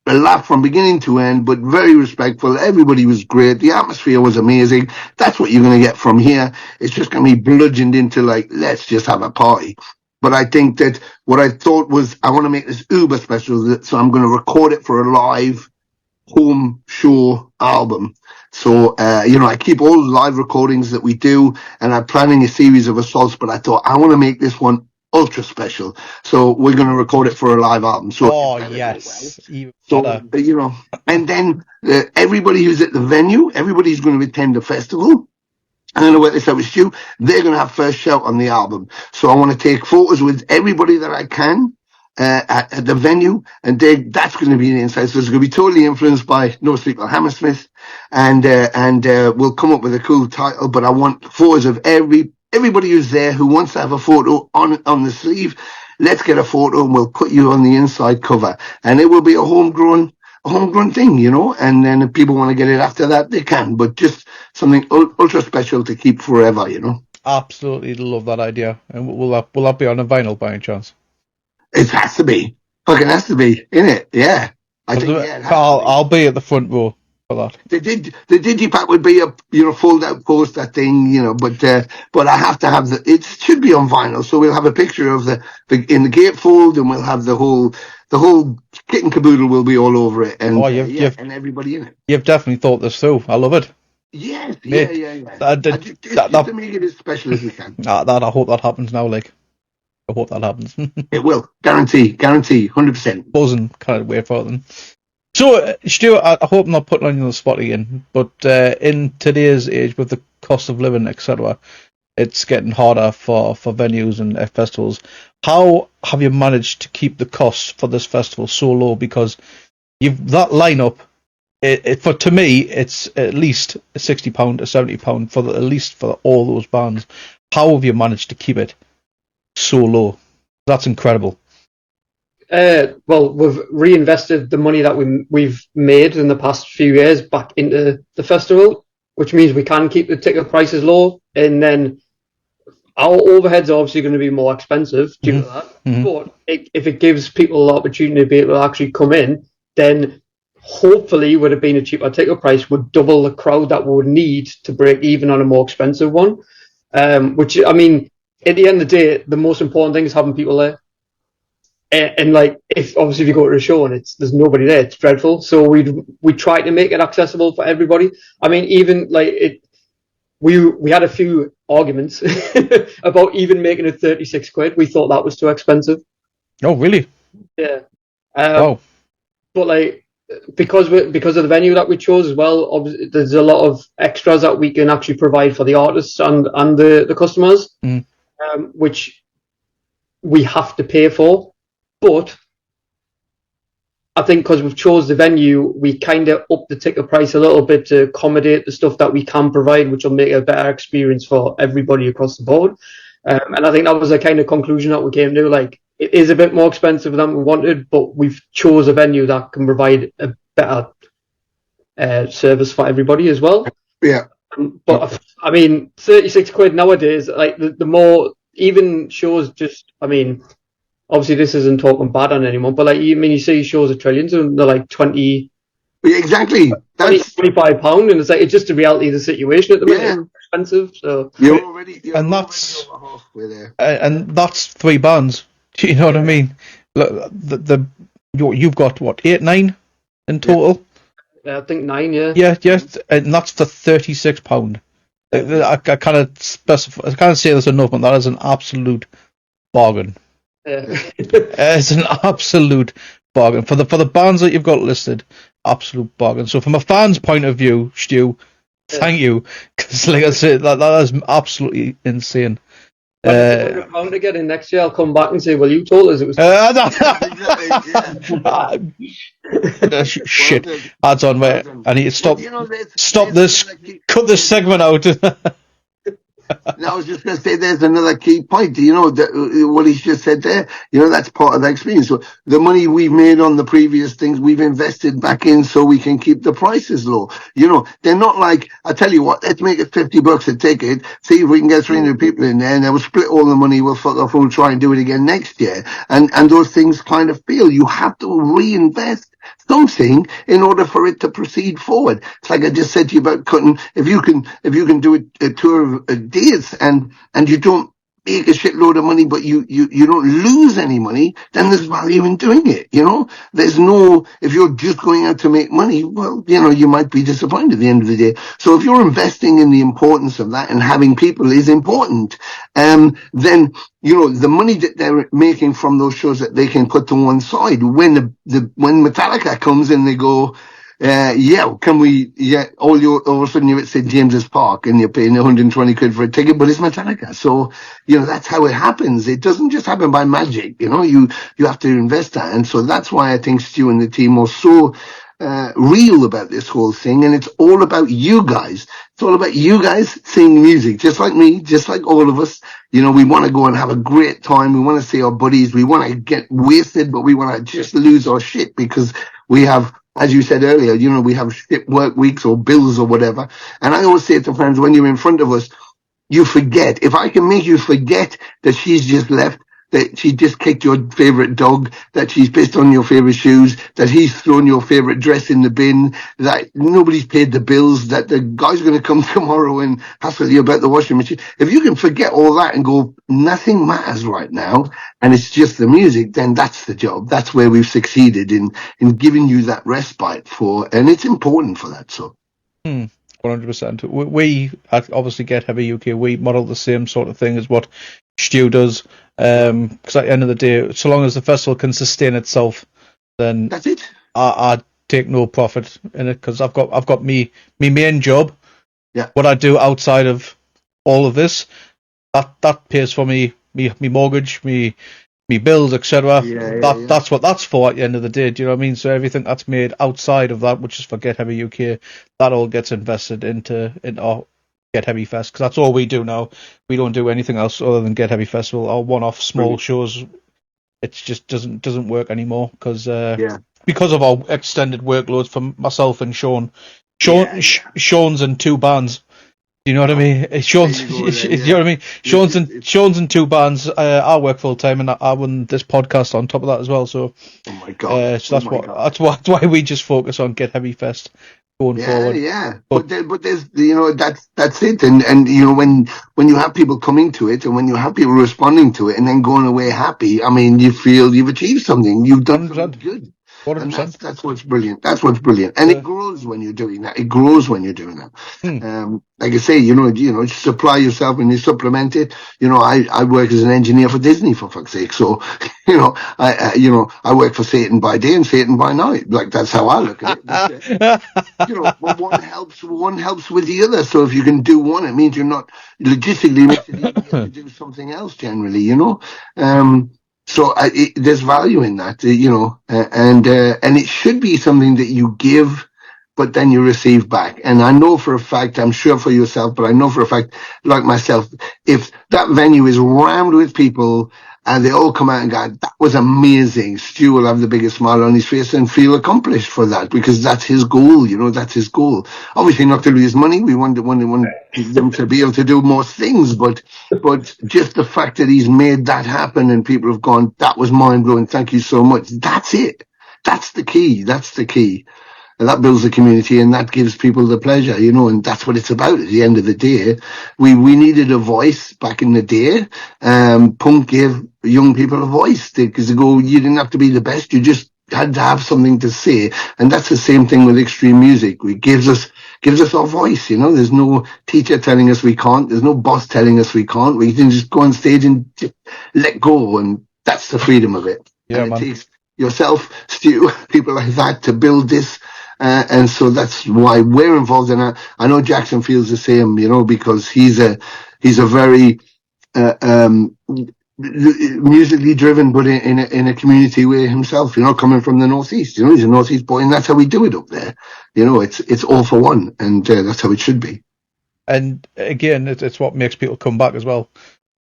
a laugh from beginning to end, but very respectful. Everybody was great. The atmosphere was amazing. That's what you're going to get from here. It's just going to be bludgeoned into like, let's just have a party. But I think that what I thought was, I want to make this uber special, so I'm going to record it for a live home show album. So, I keep all the live recordings that we do, and I'm planning a series of assaults, but I thought I want to make this one ultra special. So we're going to record it for a live album. So, yes. And then everybody who's at the venue, everybody's going to attend the festival. I'm going to work this out with Stu. They're going to have first shout on the album. So I want to take photos with everybody that I can at the venue, and that's going to be the inside. So it's going to be totally influenced by No Sleep Till Hammersmith, and we'll come up with a cool title. But I want photos of everybody who's there who wants to have a photo on the sleeve. Let's get a photo, and we'll put you on the inside cover, and it will be a homegrown thing, and then if people want to get it after that, they can, but just something ultra special to keep forever, absolutely love that idea. And will that be on a vinyl by any chance? It has to be. Fucking has to be, innit? Yeah. I think, yeah, it has to be. I'll be at the front row for that. The digipack would be a fold out poster thing, but I have to have it should be on vinyl, so we'll have a picture of the in the gatefold, and we'll have the whole kit and caboodle will be all over it, and and everybody in it. You've definitely thought this through. I love it. Yes, yeah. Just to make it as special as we can. I hope that happens now, like. I hope that happens. It will. Guarantee, 100%. Buzzing, can't wait for them. So, Stu, I hope I'm not putting on you on the spot again, but in today's age, with the cost of living, etc., it's getting harder for venues and festivals. How have you managed to keep the costs for this festival so low? Because that lineup, to me, it's at least £60, £70 at least for all those bands. How have you managed to keep it so low? That's incredible. Well, we've reinvested the money that we've made in the past few years back into the festival, which means we can keep the ticket prices low, and then our overheads are obviously going to be more expensive due to that. Mm-hmm. But if it gives people the opportunity to be able to actually come in, then hopefully, would have been a cheaper ticket price, would double the crowd that we would need to break even on a more expensive one. Which, I mean, at the end of the day, the most important thing is having people there. And like, if you go to a show and there's nobody there, it's dreadful. So we try to make it accessible for everybody. I mean, even like we had a few arguments about even making it 36 quid. We thought that was too expensive. Oh, really? Yeah. But like, because of the venue that we chose as well, obviously, there's a lot of extras that we can actually provide for the artists and the customers, which we have to pay for. But I think because we've chose the venue, we kind of up the ticket price a little bit to accommodate the stuff that we can provide, which will make it a better experience for everybody across the board. And I think that was the kind of conclusion that we came to. Like, it is a bit more expensive than we wanted, but we've chose a venue that can provide a better service for everybody as well. Yeah. But I mean, 36 quid nowadays, like the more even shows, just, I mean, obviously this isn't talking bad on anyone, but like, you see shows at Trillions and they're like 20. Yeah, exactly. That's £25, and it's like, it's just the reality of the situation at the minute. Yeah. It's expensive, so you're already over halfway there. And that's 3 bands. Do you know what I mean? Look, you've got what, 8, 9 in total? Yeah, I think 9. Yeah. Yeah, and that's for £36. I can't specify. I can't say there's enough, but that is an absolute bargain. Yeah. It's an absolute bargain for the bands that you've got listed. Absolute bargain. So from a fan's point of view, Stu, thank you, because like I said, that is absolutely insane. £100 to get in next year, I'll come back and say, well, you told us it was. Shit, adds on, mate. I need to stop. Stop this. Cut this segment out. I was just going to say, there's another key point. What he's just said there. That's part of the experience. So the money we've made on the previous things, we've invested back in so we can keep the prices low. They're not like, I tell you what, let's make it $50 a ticket. See if we can get 300 people in there, and then we'll split all the money. We'll fuck off. We'll try and do it again next year. And those things kind of fail. You have to reinvest something in order for it to proceed forward. It's like I just said to you about cutting. If you can do a tour of dates and you don't make a shitload of money, but you don't lose any money, then there's value in doing it. There's no, if you're just going out to make money, well, you might be disappointed at the end of the day. So if you're investing in the importance of that and having people is important, then, the money that they're making from those shows that they can put to one side when when Metallica comes and they go, can we, all of a sudden you're at St. James's Park and you're paying 120 quid for a ticket, but it's Metallica. So, that's how it happens. It doesn't just happen by magic, you have to invest that. And so that's why I think Stu and the team are so, real about this whole thing. And it's all about you guys. It's all about you guys singing music, just like me, just like all of us. We want to go and have a great time. We want to see our buddies. We want to get wasted, but we want to just lose our shit because we have, as you said earlier, we have shit work weeks or bills or whatever. And I always say to friends, when you're in front of us, you forget. If I can make you forget that she's just left, that she just kicked your favorite dog, that she's pissed on your favorite shoes, that he's thrown your favorite dress in the bin, that nobody's paid the bills, that the guy's going to come tomorrow and hassle you about the washing machine. If you can forget all that and go, nothing matters right now, and it's just the music, then that's the job. That's where we've succeeded in giving you that respite and it's important for that. So. 100%. We obviously Get Heavy UK. We model the same sort of thing as what Stu does. Because at the end of the day, so long as the festival can sustain itself, then That's it. I take no profit in it, because I've got me main job. Yeah. What I do outside of all of this, that pays for me mortgage, me bills, etc. That's what that's for at the end of the day. Do you know what I mean? So everything that's made outside of that, which is for Get Heavy UK, that all gets invested into our Get Heavy Fest, because that's all we do now. We don't do anything else other than Get Heavy Festival. Our one-off small shows, it just doesn't work anymore, because of our extended workloads for myself and Sean. Sean's in two bands. Do you know what I mean? Sean's, you know what I mean? Sean's in two bands. I work full time, and I run this podcast on top of that as well. So, oh my god! So that's why we just focus on Get Heavy Fest going forward. Yeah. But there's that's it, and when you have people coming to it, and when you have people responding to it, and then going away happy, I mean, you feel you've achieved something. You've done something good. 100%. And that's what's brilliant. That's what's brilliant, and it grows when you're doing that. It grows when you're doing that. Like I say, you supply yourself and you supplement it. I work as an engineer for Disney, for fuck's sake. So, I work for Satan by day and Satan by night. Like, that's how I look at it. But, one helps with the other. So if you can do one, it means you're not logistically makes it easier to do something else. Generally, So there's value in that, and it should be something that you give, but then you receive back. And I know for a fact, I'm sure for yourself, but I know for a fact, like myself, if that venue is rammed with people and they all come out and go, that was amazing, Stu will have the biggest smile on his face and feel accomplished for that, because that's his goal, that's his goal. Obviously not to lose money. We want them to be able to do more things, but just the fact that he's made that happen and people have gone, that was mind blowing, thank you so much. That's it. That's the key. And that builds the community, and that gives people the pleasure, and that's what it's about at the end of the day. We needed a voice back in the day. Punk gave young people a voice, because you didn't have to be the best, you just had to have something to say. And that's the same thing with extreme music. It gives us our voice, there's no teacher telling us we can't, there's no boss telling us we can't. We can just go on stage and let go, and that's the freedom of it. Yeah, and it takes yourself, Stu, people like that to build this. And so that's why we're involved in it. I know Jackson feels the same, because he's a very musically driven, but in a community way himself. Coming from the northeast. He's a northeast boy, and that's how we do it up there. It's all for one, and that's how it should be. And again, it's what makes people come back as well,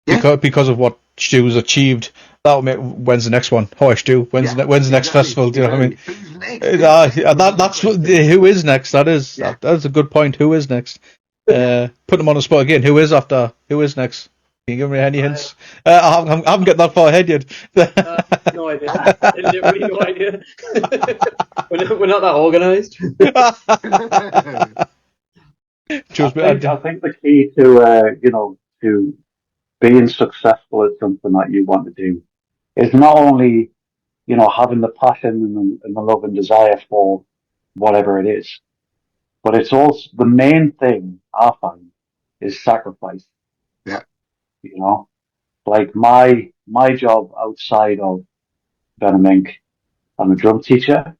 because of what Stu's achieved. That'll make. When's the next one? Hi, Stu. When's the next festival? Do you know what I mean? Who's next? That's what. Who is next? That's a good point. Who is next? Put them on the spot again. Who is after? Who is next? Can you give me any hints? I haven't got that far ahead yet. No idea. Literally no idea. We're not that organised. I think the key to to being successful at something that you want to do is not only, having the passion and the love and desire for whatever it is, but it's also the main thing I find is sacrifice. Yeah. Like my job outside of Venom Inc, I'm a drum teacher.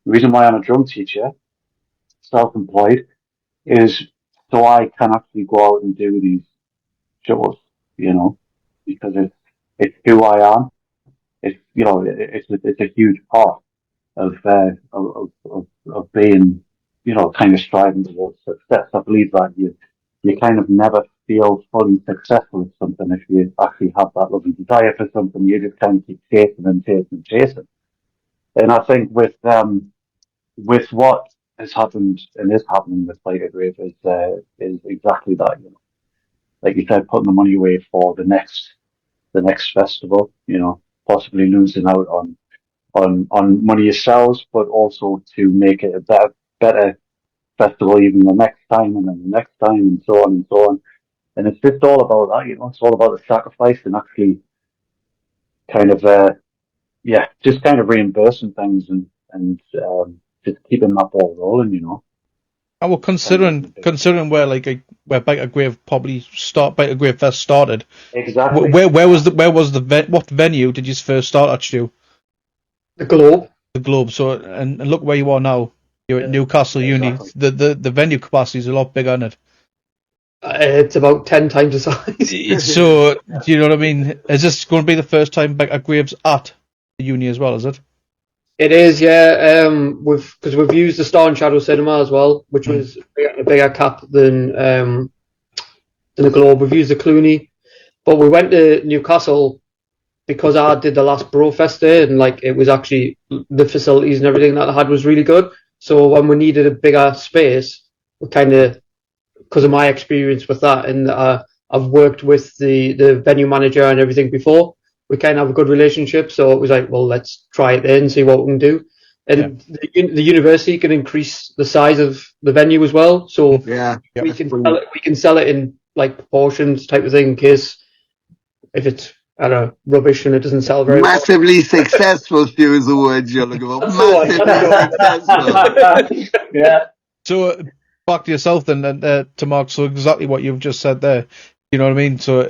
The reason why I'm a drum teacher, self-employed, is so I can actually go out and do these shows, because it's who I am. It's a huge part of being, kind of striving towards success. I believe that you kind of never feel fully successful at something if you actually have that love and desire for something. You just kind of keep chasing and chasing and chasing. And I think with what has happened and is happening with Byker Grave is exactly that. like you said, putting the money away for the next festival, possibly losing out on money yourselves, but also to make it a better festival even the next time and then the next time and so on and so on. And it's just all about that, it's all about the sacrifice and actually kind of, just kind of reimbursing things and just keeping that ball rolling. And well, considering where where Byker Grave Fest started. Exactly. What venue did you first start at, Stu? The Globe. The Globe. So and look where you are now. You're at Newcastle Uni. Exactly. The venue capacity is a lot bigger, isn't it? It's about 10 times the size. So do you know what I mean? Is this going to be the first time Byker Grave's at the uni as well? Is it? It is, yeah. Because we've used the Star and Shadow Cinema as well, which was a bigger cap than the Globe. We've used the Clooney, but we went to Newcastle because I did the last Brofest there, and it was actually the facilities and everything that I had was really good. So when we needed a bigger space, we kind of, because of my experience with that, and I've worked with the venue manager and everything before, we kind of have a good relationship. So it was like, well, let's try it then and see what we can do. And the university can increase the size of the venue as well. So we can sell it in proportions type of thing in case if it's rubbish and it doesn't sell very massively successful. Stu is the word you're looking for. Massively successful. Yeah. So back to yourself then, to Mark. So exactly what you've just said there. You know what I mean? So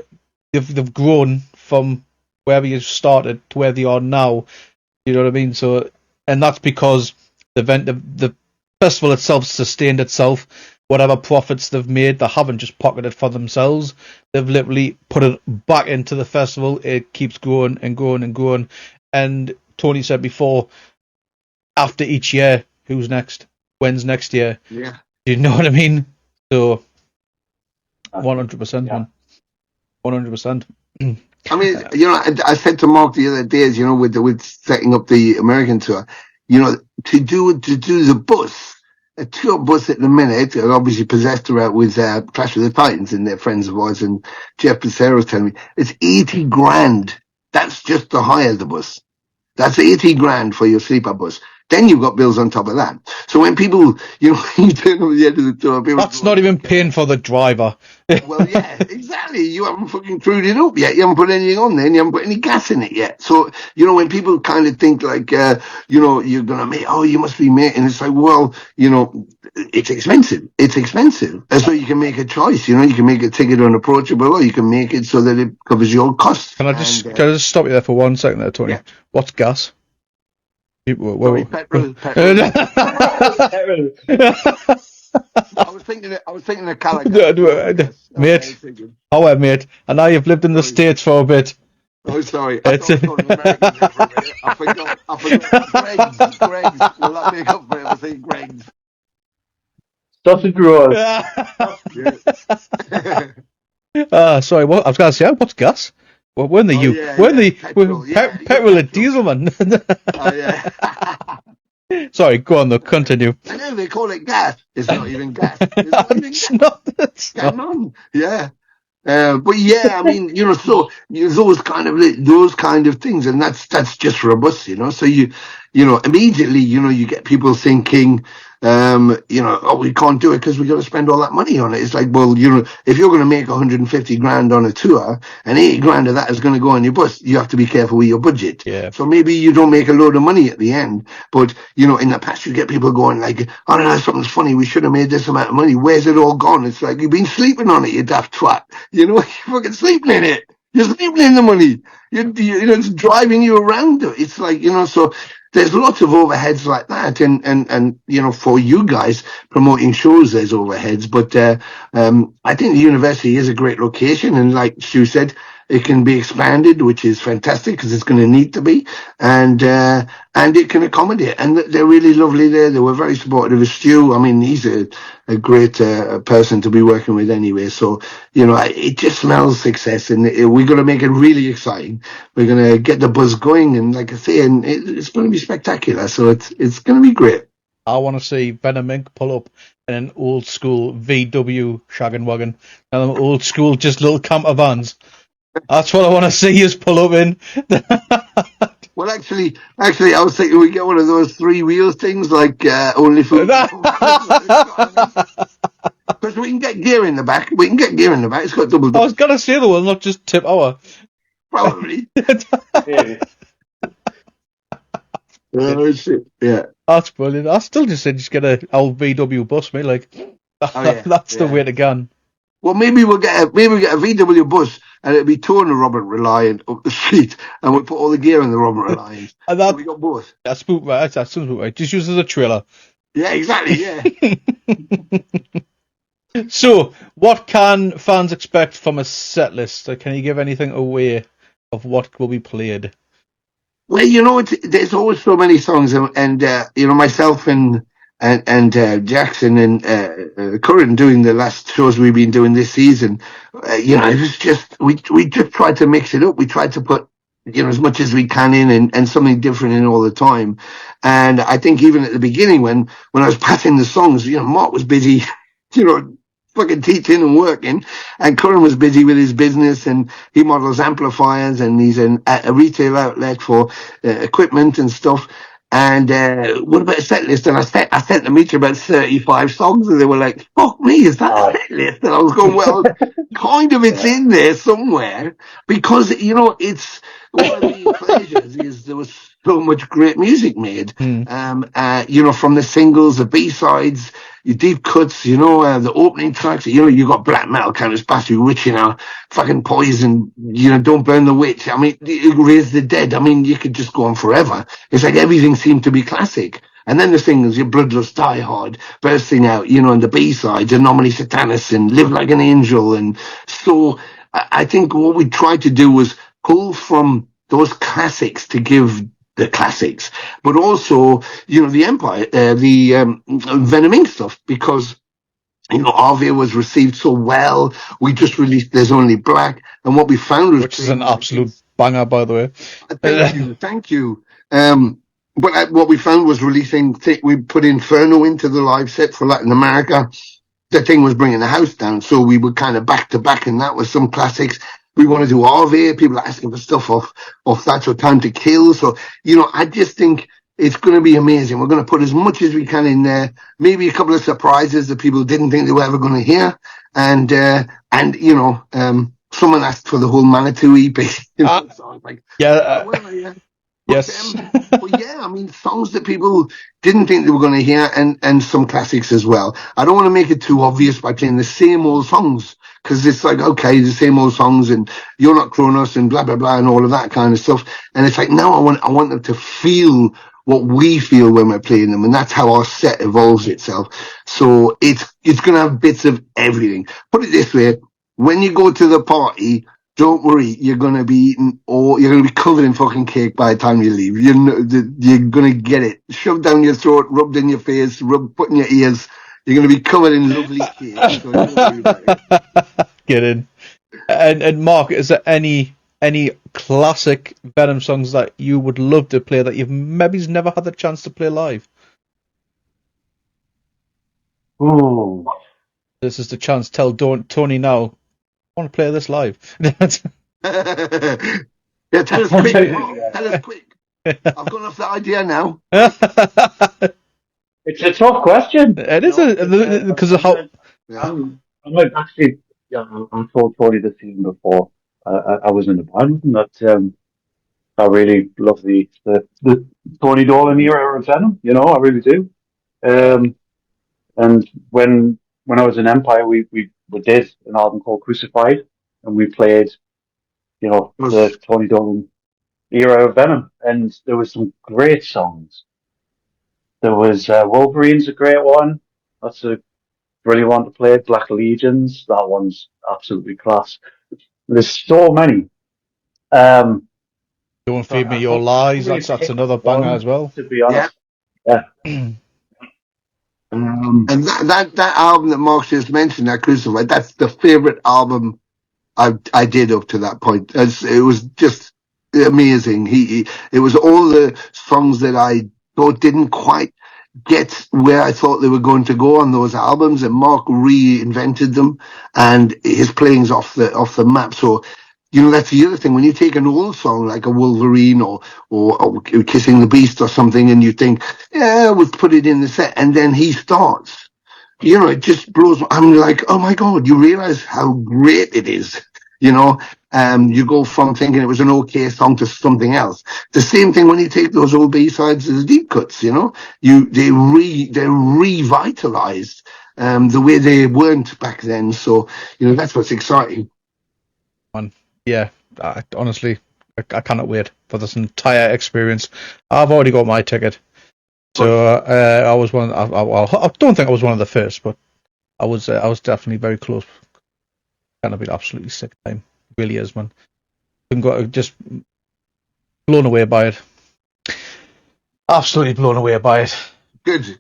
they've grown from wherever you started to where they are now. You know what I mean? So, and that's because the festival itself sustained itself. Whatever profits they've made, they haven't just pocketed for themselves. They've literally put it back into the festival. It keeps growing and growing and growing. And Tony said before, after each year, who's next? When's next year? Yeah. Do you know what I mean? So, 100%, man. 100%. I mean, I said to Mark the other days, with setting up the American tour, to do the bus, a tour bus at the minute, obviously possessed with Clash of the Titans and their friends of ours, and Jeff Becerra was telling me, it's 80 grand. That's just to hire the bus. That's 80 grand for your sleeper bus. Then you've got bills on top of that. So when people, you turn over the end of the tour, people that's not even paying for the driver. Well, yeah, exactly. You haven't fucking crewed it up yet. You haven't put anything on there, and you haven't put any gas in it yet. So, when people kind of think you're gonna make, you must be making, it's like, well, it's expensive. It's expensive. That's why you can make a choice. You can make a ticket unapproachable, or you can make it so that it covers your costs. Can I just stop you there for 1 second there, Tony? Yeah. What's gas? Petrol. I was thinking of Calico. Mate. However, mate, I know you've lived in the States for a bit. Oh, sorry. I thought I was American there for a minute. I forgot. Greg's. Will that make up for everything? Greg's. Sausage rolls. Sorry, what? I was going to say, what's gas? Well, we're in the petrol and diesel, man. Sorry, go on though, continue. I know they call it gas. It's not even gas. It's not. Yeah. But yeah, I mean, so those kind of things, and that's just for a bus, So immediately, you get people thinking, we can't do it because we got to spend all that money on it. It's like, well, if you're going to make 150 grand on a tour, and 80 grand of that is going to go on your bus, you have to be careful with your budget. Yeah. So maybe you don't make a load of money at the end, but in the past you get people going like, oh no, something's funny. We should have made this amount of money. Where's it all gone? It's like, you've been sleeping on it, you daft twat. You're fucking sleeping in it. You're sleeping in the money. It's driving you around. It's like, so there's lots of overheads like that. And for you guys promoting shows, there's overheads. But I think the university is a great location. And like Stu said, it can be expanded, which is fantastic because it's going to need to be. And it can accommodate. And they're really lovely there. They were very supportive of Stu. I mean, he's a great person to be working with anyway. So, it just smells success. And we're going to make it really exciting. We're going to get the buzz going. And like I say, and it's going to be spectacular. So it's going to be great. I want to see Venom Inc. pull up in an old school VW shaggin' wagon, and them old school just little camper vans. That's what I want to see us pull up in. Well, actually, I was thinking we get one of those 3-wheel things, like only for because we can get gear in the back. It's got double I doors, was gonna say the will not just tip our. probably. Yeah. Shit. Yeah. That's brilliant. I still just say just get a old VW bus, mate. Like that's the way to go. Well, maybe we'll get a VW bus, and it'll be towing the Robert Reliant up the street, and we'll put all the gear in the Robert Reliant. And So we got both. That's spook right. That's spook right. Just use it as a trailer. Yeah, exactly. Yeah. So, what can fans expect from a set list? Can you give anything away of what will be played? Well, there's always so many songs, and myself and Jackson and Curran doing the last shows we've been doing this season. It was just we just tried to mix it up. We tried to put as much as we can in and something different in all the time. And I think even at the beginning when I was passing the songs, Mark was busy, fucking teaching and working, and Curran was busy with his business, and he models amplifiers, and he's a retail outlet for equipment and stuff. And what about a set list? And I sent them each about 35 songs, and they were like, "Fuck me, is that a set list?" And I was going, "Well, kind of, it's in there somewhere," because it's one of the pleasures is there was so much great music made. From the singles, the B-sides, your deep cuts, the opening tracks. You got black metal, Countess Battery Witch, fucking Poison, Don't Burn the Witch. I mean, Raise the Dead. I mean, you could just go on forever. It's like everything seemed to be classic. And then the singles, your Bloodlust Die Hard, bursting out, and the B-sides, Anomaly Satanis and Live Like an Angel. And so I think what we tried to do was pull from those classics to give the classics, but also, the Empire, the Venom Inc. stuff, because, Arvia was received so well. We just released There's Only Black, and what we found was... Which is an absolute banger, by the way. Thank you. But what we found was we put Inferno into the live set for Latin America. The thing was bringing the house down, so we were kind of back to back, and that was some classics. We want to do RV. People are asking for stuff off that, so Time to Kill. So, I just think it's going to be amazing. We're going to put as much as we can in there. Maybe a couple of surprises that people didn't think they were ever going to hear. And someone asked for the whole Manitou EP. So I was like, yes. But yeah, I mean, songs that people didn't think they were going to hear, and some classics as well. I don't want to make it too obvious by playing the same old songs, because it's like, okay, the same old songs, and You're Not Kronos, and blah blah blah, and all of that kind of stuff. And it's like, no, I want them to feel what we feel when we're playing them, and that's how our set evolves itself. So it's going to have bits of everything. Put it this way: when you go to the party, don't worry, you're going to be eating, or you're going to be covered in fucking cake by the time you leave. You're going to get it shoved down your throat, rubbed in your face, put in your ears. You're going to be covered in lovely cake. So don't worry about it. Get in. And Mark, is there any classic Venom songs that you would love to play that you've maybe never had the chance to play live? Oh, This is the chance. Tell Tony now. I want to play this live. Yeah, tell us quick. Tell us quick. I've gone off the idea now. it's a tough question. It is because of how. I'm like, actually, I told Tony this season before. I was in the band, and that I really love the Tony Dolan era of Venom. I really do. And when I was in Empire, we did an album called Crucified, and we played, the Tony Dolan era of Venom, and there was some great songs. There was Wolverine's a great one. That's a brilliant one to play. Black Legions, that one's absolutely class. There's so many. Don't Feed Me Your Lies. That's another banger as well. To be honest, yeah. And that album that Mark just mentioned, that Crucified, that's the favorite album I did up to that point. It was just amazing. It was all the songs that I thought didn't quite get where I thought they were going to go on those albums, and Mark reinvented them, and his playing's off the map. So, that's the other thing. When you take an old song like a Wolverine or Kissing the Beast or something, and you think, yeah, we've put it in the set, and then he starts, it just blows. I'm like, oh my God, you realize how great it is, you go from thinking it was an okay song to something else. The same thing when you take those old B-sides as deep cuts, they're revitalized, the way they weren't back then. So, that's what's exciting. Yeah, honestly, I cannot wait for this entire experience. I've already got my ticket. So I was one. I don't think I was one of the first, but I was definitely very close. Kind of been absolutely sick time. It really is, man. Just blown away by it. Absolutely blown away by it. Good.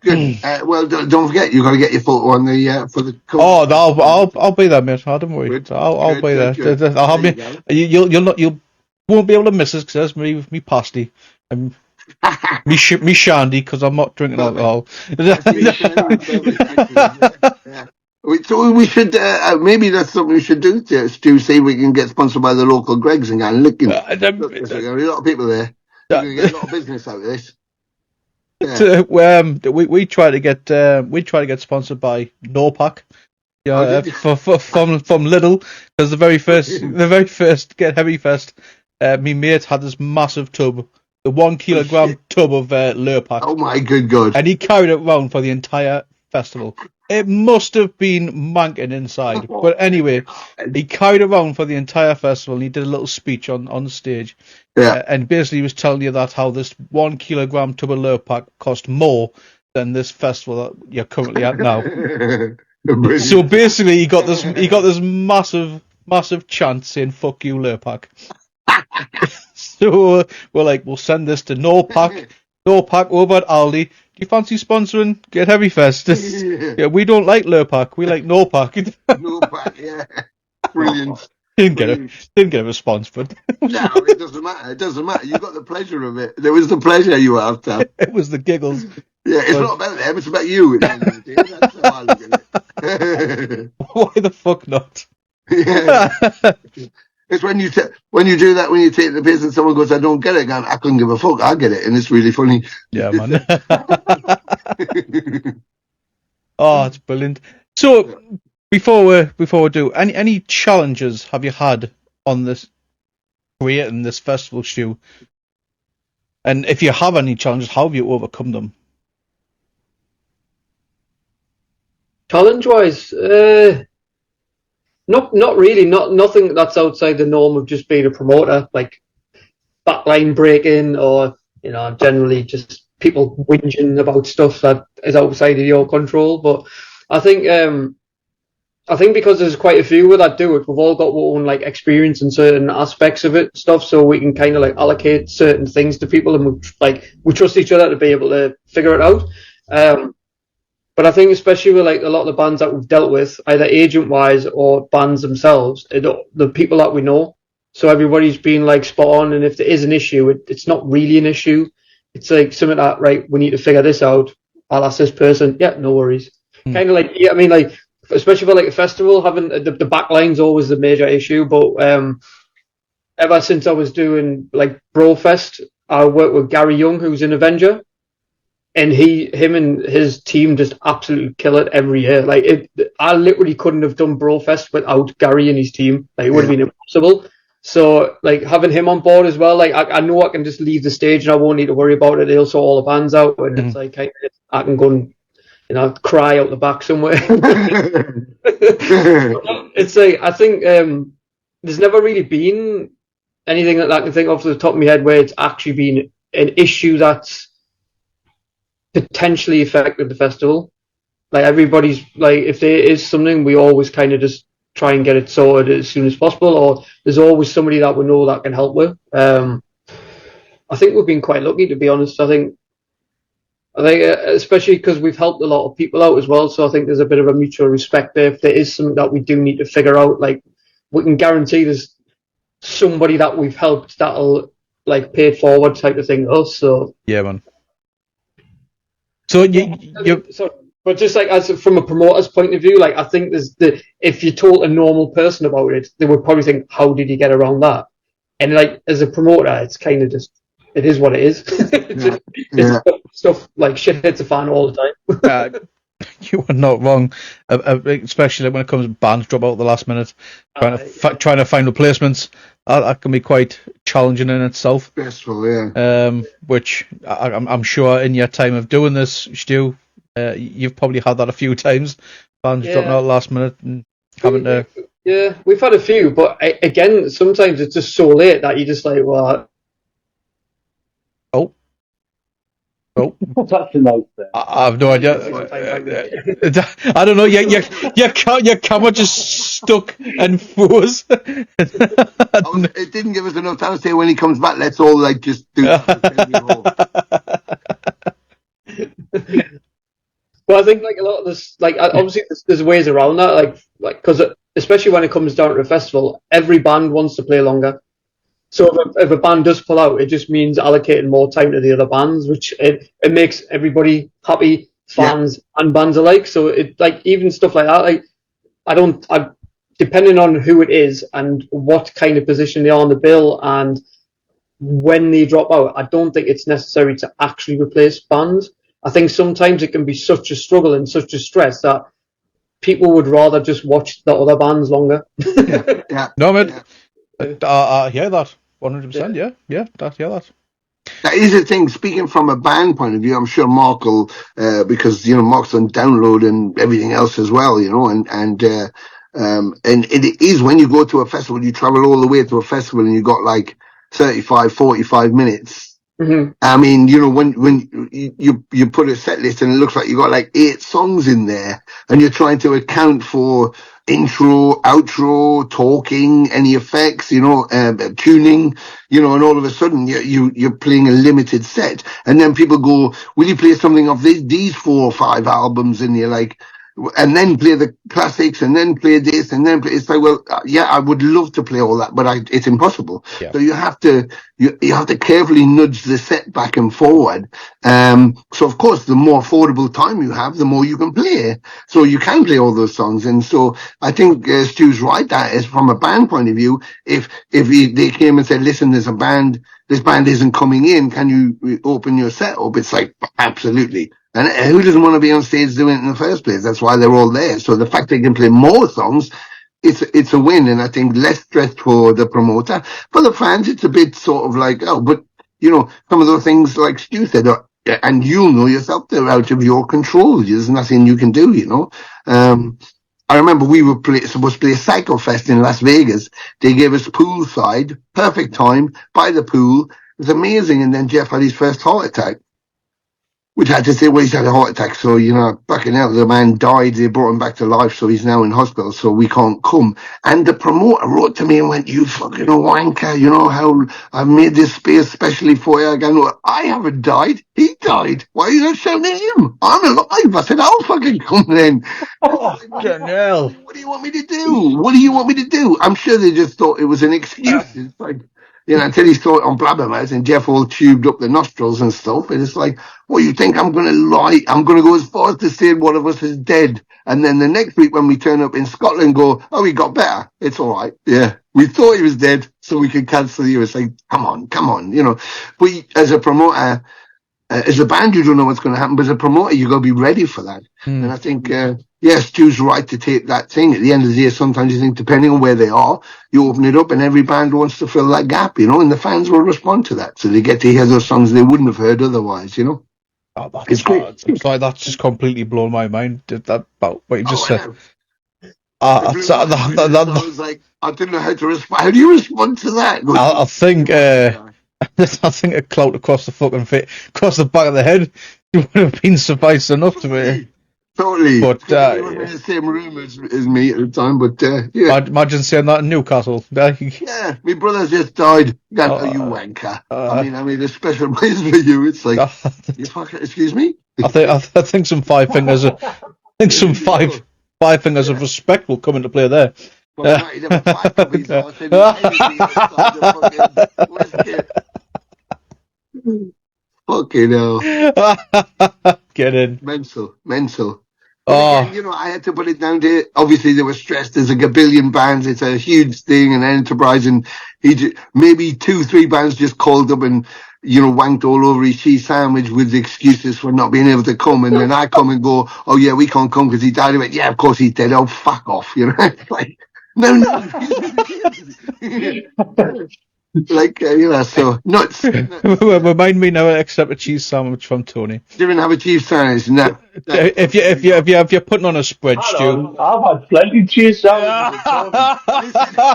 Well, don't forget, you got to get your photo on the for the cover. Oh, I'll be there, mate. Don't worry. I'll be there. Good. I'll have me. You won't be able to miss us because that's me pasty and me shandy because I'm not drinking alcohol. Yeah. So we should maybe that's something we should do. Stu, see if we can get sponsored by the local Gregs and go and look. There's a lot of people there. We're going to get a lot of business out of this. Yeah. We try to get sponsored by Norpac. Yeah, from Lidl, because the very first Get Heavy Fest, me mate had this massive tub, the 1 kilogram tub of Lurpak. Oh my good God! And he carried it around for the entire festival. It must have been manking inside, but anyway, he carried it around for the entire festival. And he did a little speech on stage, and basically he was telling you that how this 1 kilogram tub of Lurpak cost more than this festival that you're currently at now. So basically, he got this massive chant saying "fuck you, Lurpak." So we're like, we'll send this to Norpac over at Aldi. Do you fancy sponsoring Get Heavy Fest? Yeah, we don't like Lurpak, we like Norpac. Norpac, yeah, brilliant. Didn't get a response, but no, it doesn't matter. It doesn't matter. You got the pleasure of it. There was the pleasure you were after. It was the giggles. Yeah, it's not about them. It's about you. At the end of the day. That's how I look at it. Why the fuck not? Yeah. It's when you do that, when you take the piss and someone goes, I don't get it, going, I couldn't give a fuck, I get it, and it's really funny. Yeah, man. Oh, it's brilliant. So before we do, any challenges have you had on this creating this festival, Stu? And if you have any challenges, how have you overcome them? Challenge wise, Not really. Nothing that's outside the norm of just being a promoter, like backline breaking or generally just people whinging about stuff that is outside of your control. But I think because there's quite a few that do it, we've all got our own like experience in certain aspects of it stuff, so we can kind of like allocate certain things to people, and we trust each other to be able to figure it out. But I think especially with like a lot of the bands that we've dealt with, either agent-wise or bands themselves, the people that we know. So everybody's been like spot on, and if there is an issue, it's not really an issue. It's like something that, right, we need to figure this out. I'll ask this person. Yeah, no worries. Kind of like, yeah, I mean, like, especially for like a festival, having the back line's always the major issue. But ever since I was doing like Brofest, I worked with Gary Young, who's an Avenger. And him and his team just absolutely kill it every year. Like I literally couldn't have done Brofest without Gary and his team. Like it would have been impossible. So like having him on board as well, like I know I can just leave the stage and I won't need to worry about it. He'll sort all the bands out, and it's like I can go and cry out the back somewhere. It's like I think there's never really been anything that I can think of to the top of my head where it's actually been an issue that's potentially affected the festival. Like everybody's like, if there is something, we always kind of just try and get it sorted as soon as possible, or there's always somebody that we know that can help with. I think we've been quite lucky, to be honest. I think especially because we've helped a lot of people out as well, so I think there's a bit of a mutual respect there. If there is something that we do need to figure out, like we can guarantee there's somebody that we've helped that'll like pay it forward type of thing to us. So yeah, man. So you but just like as from a promoter's point of view, like I think if you told a normal person about it, they would probably think, how did he get around that? And like as a promoter, it's kind of just it is what it is. It's stuff like shit hits a fan all the time. You are not wrong, especially when it comes to bands drop out at the last minute, trying to find replacements. That can be quite challenging in itself. Stressful, yeah. Which I'm sure in your time of doing this, Stu, you've probably had that a few times. Bands dropping out last minute and having to. Yeah, we've had a few, but again, sometimes it's just so late that you just like, well. What's that note there? I have no idea. I don't know. Your camera just stuck and froze. It didn't give us enough time to say when he comes back. Let's all like just do. Well, I think like a lot of this, like obviously there's ways around that, like because especially when it comes down to a festival, every band wants to play longer. So if a band does pull out, it just means allocating more time to the other bands, which it makes everybody happy, fans and bands alike. So it like even stuff like that, like I depending on who it is and what kind of position they are on the bill and when they drop out, I don't think it's necessary to actually replace bands. I think sometimes it can be such a struggle and such a stress that people would rather just watch the other bands longer. No, man. I hear that 100%. Yeah, that. That is the thing. Speaking from a band point of view, I'm sure Mark will, because Mark's on download and everything else as well, and it is when you go to a festival, you travel all the way to a festival, and you got like 35, 45 minutes. Mm-hmm. I mean, when you put a set list and it looks like you got like 8 songs in there, and you're trying to account for intro, outro, talking, any effects, tuning, and all of a sudden you're playing a limited set, and then people go, "Will you play something of these 4 or 5 albums?" And you're like, and then play the classics, and then play this, and then play. It's like, well, I would love to play all that, but it's impossible. Yeah. So you have to carefully nudge the set back and forward. So of course, the more affordable time you have, the more you can play. So you can play all those songs, and so I think Stu's right. That is from a band point of view. If they came and said, "Listen, there's a band. This band isn't coming in. Can you open your set up?" It's like, absolutely. And who doesn't want to be on stage doing it in the first place? That's why they're all there. So the fact they can play more songs, it's a win. And I think less stress for the promoter. For the fans, it's a bit sort of like, but some of those things like Stu said, and you'll know yourself, they're out of your control. There's nothing you can do, I remember we were supposed to play a Psycho Fest in Las Vegas. They gave us poolside, perfect time, by the pool. It was amazing. And then Jeff had his first heart attack. Which had to say, well, he's had a heart attack. So, fucking hell, the man died. They brought him back to life. So he's now in hospital. So we can't come. And the promoter wrote to me and went, "You fucking wanker. You know how I've made this space specially for you." Again, "I haven't died. He died. Why are you not shouting at him? I'm alive." I said, "I'll fucking come then." Oh, hell. What do you want me to do? What do you want me to do? I'm sure they just thought it was an excuse. It's like, until he saw it on Blabbermouth and Jeff all tubed up the nostrils and stuff. And it's like, "Well, you think I'm going to lie? I'm going to go as far as to say one of us is dead. And then the next week when we turn up in Scotland, go, oh, he got better. It's all right. Yeah, we thought he was dead, so we could cancel you." It's like, come on. But as a promoter, as a band, you don't know what's going to happen. But as a promoter, you got to be ready for that. And I think, Stu's right to take that thing. At the end of the day, sometimes you think, depending on where they are, you open it up and every band wants to fill that gap, and the fans will respond to that. So they get to hear those songs they wouldn't have heard otherwise, It's great. Sorry, that's just completely blown my mind. That about what you just said. I was like, I didn't know how to respond. How do you respond to that? I think I think a clout across the fucking face, across the back of the head, would have been suffice enough to me. Totally. But he wasn't in the same room as me at the time. But yeah. Imagine saying that in Newcastle. Yeah, my brother just died. You wanker. I mean, a special place for you. It's like, you fucking, excuse me. I think some five fingers. Five fingers of respect will come into play there. Well, he'd have a 5 of his arse and fucking hell. Get in. Mental. But Oh, again, you know, I had to put it down to, obviously they were stressed. There's a gabillion bands. It's a huge thing, an enterprise. And maybe 2-3 bands just called up and, you know, wanked all over his cheese sandwich with excuses for not being able to come. And then I come and go, oh yeah, we can't come because he died. He went, yeah, of course he's dead. Oh, fuck off. You know, it's like, no. Like, you know, so nuts. Remind me now to accept a cheese sandwich from Tony. Didn't have a cheese sandwich, no. If you're putting on a spread, Stu. I've had plenty cheese sandwiches.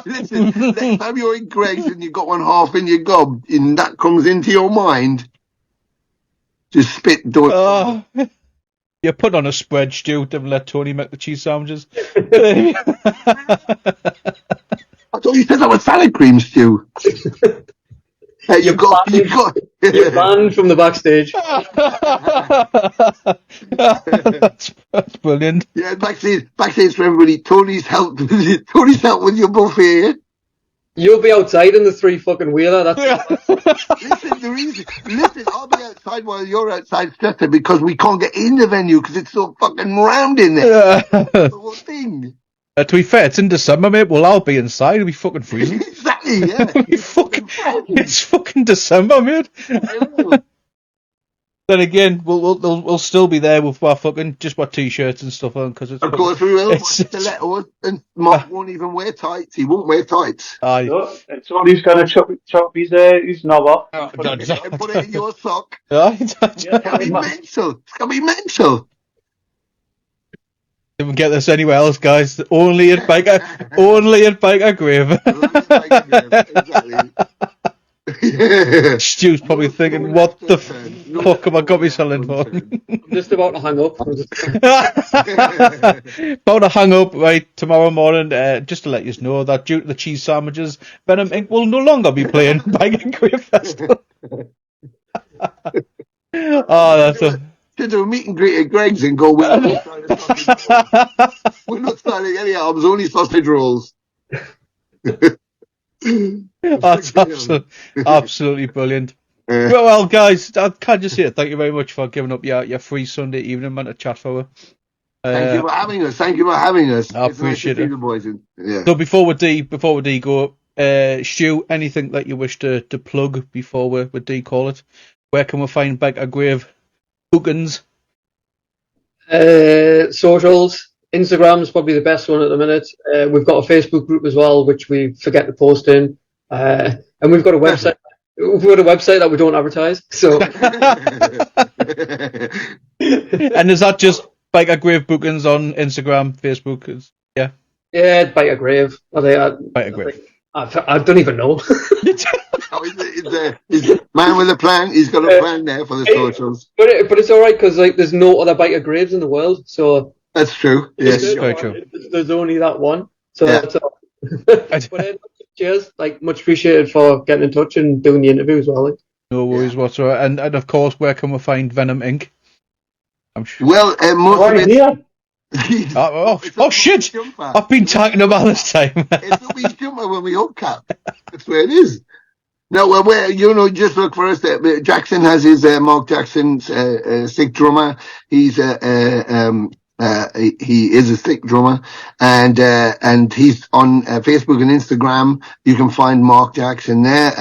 Listen, next time you're in Greg's and you've got one half in your gob and that comes into your mind, just spit, don't You're putting on a spread, Stu. Don't let Tony make the cheese sandwiches. I thought you said that was salad cream, Stu. Hey, you've got. You're banned from the backstage. That's brilliant. Yeah, backstage for everybody. Tony's helped with your buffet. You'll be outside in the 3 fucking wheeler. Listen, I'll be outside while you're outside, stressing because we can't get in the venue because it's so fucking round in there. The whole thing. To be fair, it's in December, mate. Well, I'll be inside. It'll be fucking freezing. Exactly, yeah. It's fucking December, mate. Then again, we'll still be there with our fucking just our t-shirts and stuff on because it's. Of course we will. Stilettos, and Mark won't even wear tights. He won't wear tights. Aye. No, Tony's going to chop his knob off. And put it in your sock. Aye. It's gonna be mental. It's gonna be mental. Didn't get this anywhere else, guys. Only at Byker Grave. Exactly. Stu's probably thinking, what the fuck have I got myself in for? I'm just about to hang up. About to hang up, right, tomorrow morning, just to let you know that due to the cheese sandwiches, Venom Inc. will no longer be playing Byker Grave Festival. Oh, that's a... To do a meet and greet at Greg's and go, we're not starting any albums, only sausage rolls. That's absolutely brilliant. Well, guys, I can't just say thank you very much for giving up your free Sunday evening, man, to chat for. Thank you for having us. I appreciate it. Boys. Yeah. So before we go, Stu, anything that you wish to plug before we call it? Where can we find Byker Grave Bookings? Socials. Instagram's probably the best one at the minute. We've got a Facebook group as well, which we forget to post in. And we've got a website. We've got a website that we don't advertise. So. And is that just Byker Grave Bookings on Instagram, Facebook? Yeah. Yeah, Byker Grave. Byker Grave. I don't even know. He's man with a plan. He's got a plan there for the socials. But it's all right because there's no other Byker Graves in the world, so. That's true. Yes, very true. There's only that one. So yeah. That's all. But cheers, much appreciated for getting in touch and doing the interview as well. No worries whatsoever. And of course, where can we find Venom Inc? I'm sure. Well, most of it. Oh shit! I've been talking about this time. It's a wee jumper when we hubcap. That's where it is. No, well, just look for us. Jackson has his Marc Jackson's sick drummer. He's he is a sick drummer, and he's on Facebook and Instagram. You can find Marc Jackson there,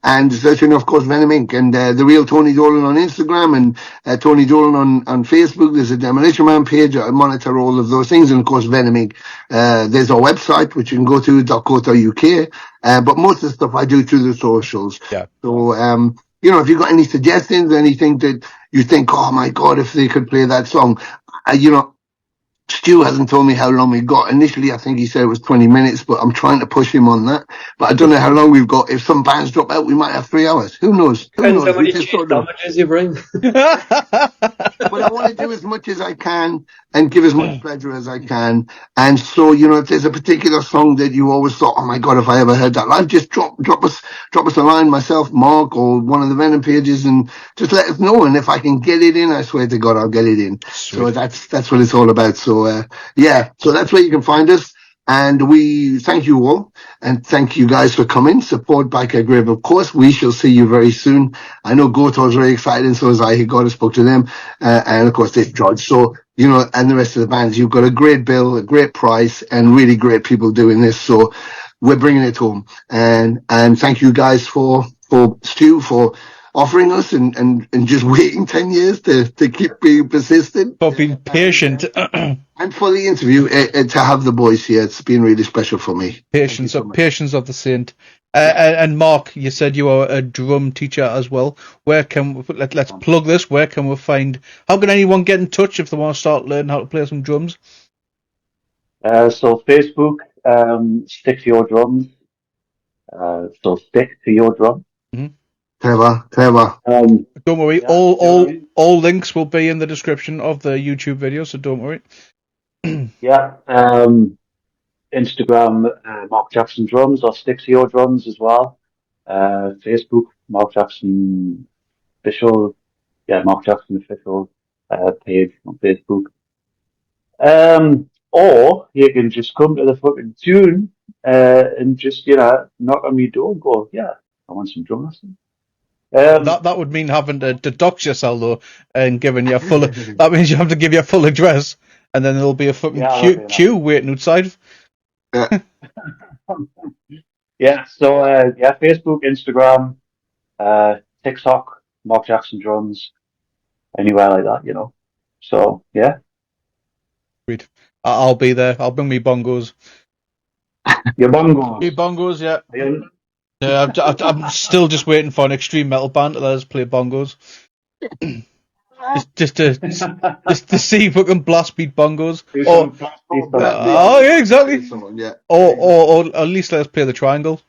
and searching, of course, Venom Inc. and the real Tony Dolan on Instagram and Tony Dolan on Facebook. There's a Demolition Man page. I monitor all of those things, and of course, Venom Inc. There's our website which you can go to .co.uk. But most of the stuff I do through the socials. Yeah. So if you've got any suggestions, anything that you think, oh my God, if they could play that song, Stu hasn't told me how long we've got. Initially, I think he said it was 20 minutes, but I'm trying to push him on that. But I don't know how long we've got. If some bands drop out, we might have 3 hours. Who knows? Depends how many damages you bring. But I want to do as much as I can and give as much pleasure as I can. And so, if there's a particular song that you always thought, oh my God, if I ever heard that live, just drop us a line, myself, Mark, or one of the Venom pages, and just let us know. And if I can get it in, I swear to God, I'll get it in. Sweet. So that's what it's all about. So, so that's where you can find us. And we thank you all, and thank you guys for coming. Support Byker Grave, of course. We shall see you very soon. I know Gotor's very excited, and so is I. He got and spoke to them, and of course this George. So and the rest of the bands. You've got a great bill, a great price, and really great people doing this. So we're bringing it home. And thank you guys for Stu for offering us and just waiting 10 years to keep being persistent. For being patient. And for the interview, to have the boys here, it's been really special for me. Patience of the saint. And Mark, you said you are a drum teacher as well. Where can let's plug this? Where can we find? How can anyone get in touch if they want to start learning how to play some drums? So Facebook, stick to your drums. So stick to your drum. Mm-hmm. Clever. Don't worry, all links will be in the description of the YouTube video, so don't worry. Yeah. Instagram, Marc Jackson Drums, or Stick to Your Drums as well. Facebook, Marc Jackson Official. Yeah, Marc Jackson Official page on Facebook. Or you can just come to the fucking tune and just, knock on my door and go, yeah, I want some drum lessons. That would mean having to dox yourself though, and giving you full. That means you have to give your full address, and then there'll be a fucking queue waiting outside. Yeah. So Facebook, Instagram, TikTok, Marc Jackson Drums, anywhere like that, So yeah. Sweet. I'll be there. I'll bring me bongos. Your bongos. Me bongos, yeah. Yeah, I'm still just waiting for an extreme metal band to let us play bongos. just to see if we can blast beat bongos. Yeah, exactly. Or at least let us play the triangle.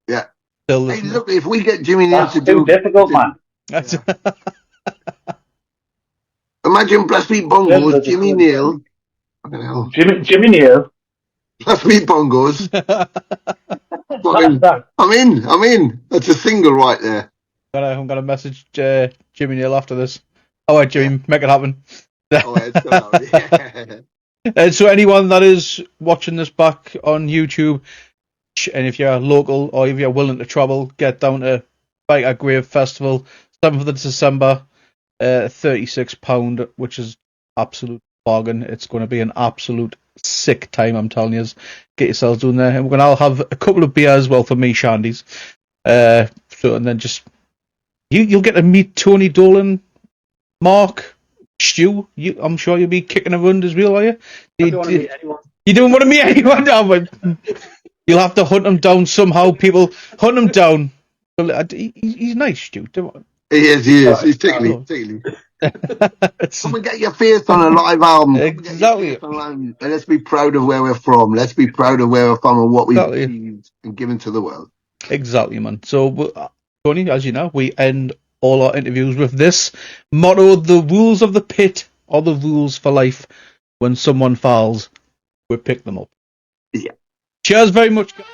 Yeah. Hey, look, if we get Jimmy Neal to do difficult, man. Imagine blast beat bongos, Jimmy Neal. Jimmy Neal. Blast beat bongos. I'm in. That's a single right there. I'm gonna message Jimmy Neal after this. All right, Jimmy, make it happen. And so anyone that is watching this back on YouTube, and if you're local or if you're willing to travel, get down to Byker Grave Festival, 7th of December, £36, which is absolute bargain. It's going to be an absolute sick time, I'm telling you. Get yourselves down there, and we're going to have a couple of beers as well for me, Shandy's. And then just you'll get to meet Tony, Dolan, Mark, Stu. I'm sure you'll be kicking around as well, are you? You don't want to meet anyone? You'll have to hunt him down somehow. People hunt him down. He's nice, Stu. He is. He's tickly. Come and get your face on a live album. Exactly. And let's be proud of where we're from. Let's be proud of where we're from and what we've achieved and given to the world. Exactly, man. So, Tony, as you know, we end all our interviews with this motto: the rules of the pit are the rules for life. When someone falls, we pick them up. Yeah. Cheers very much, guys.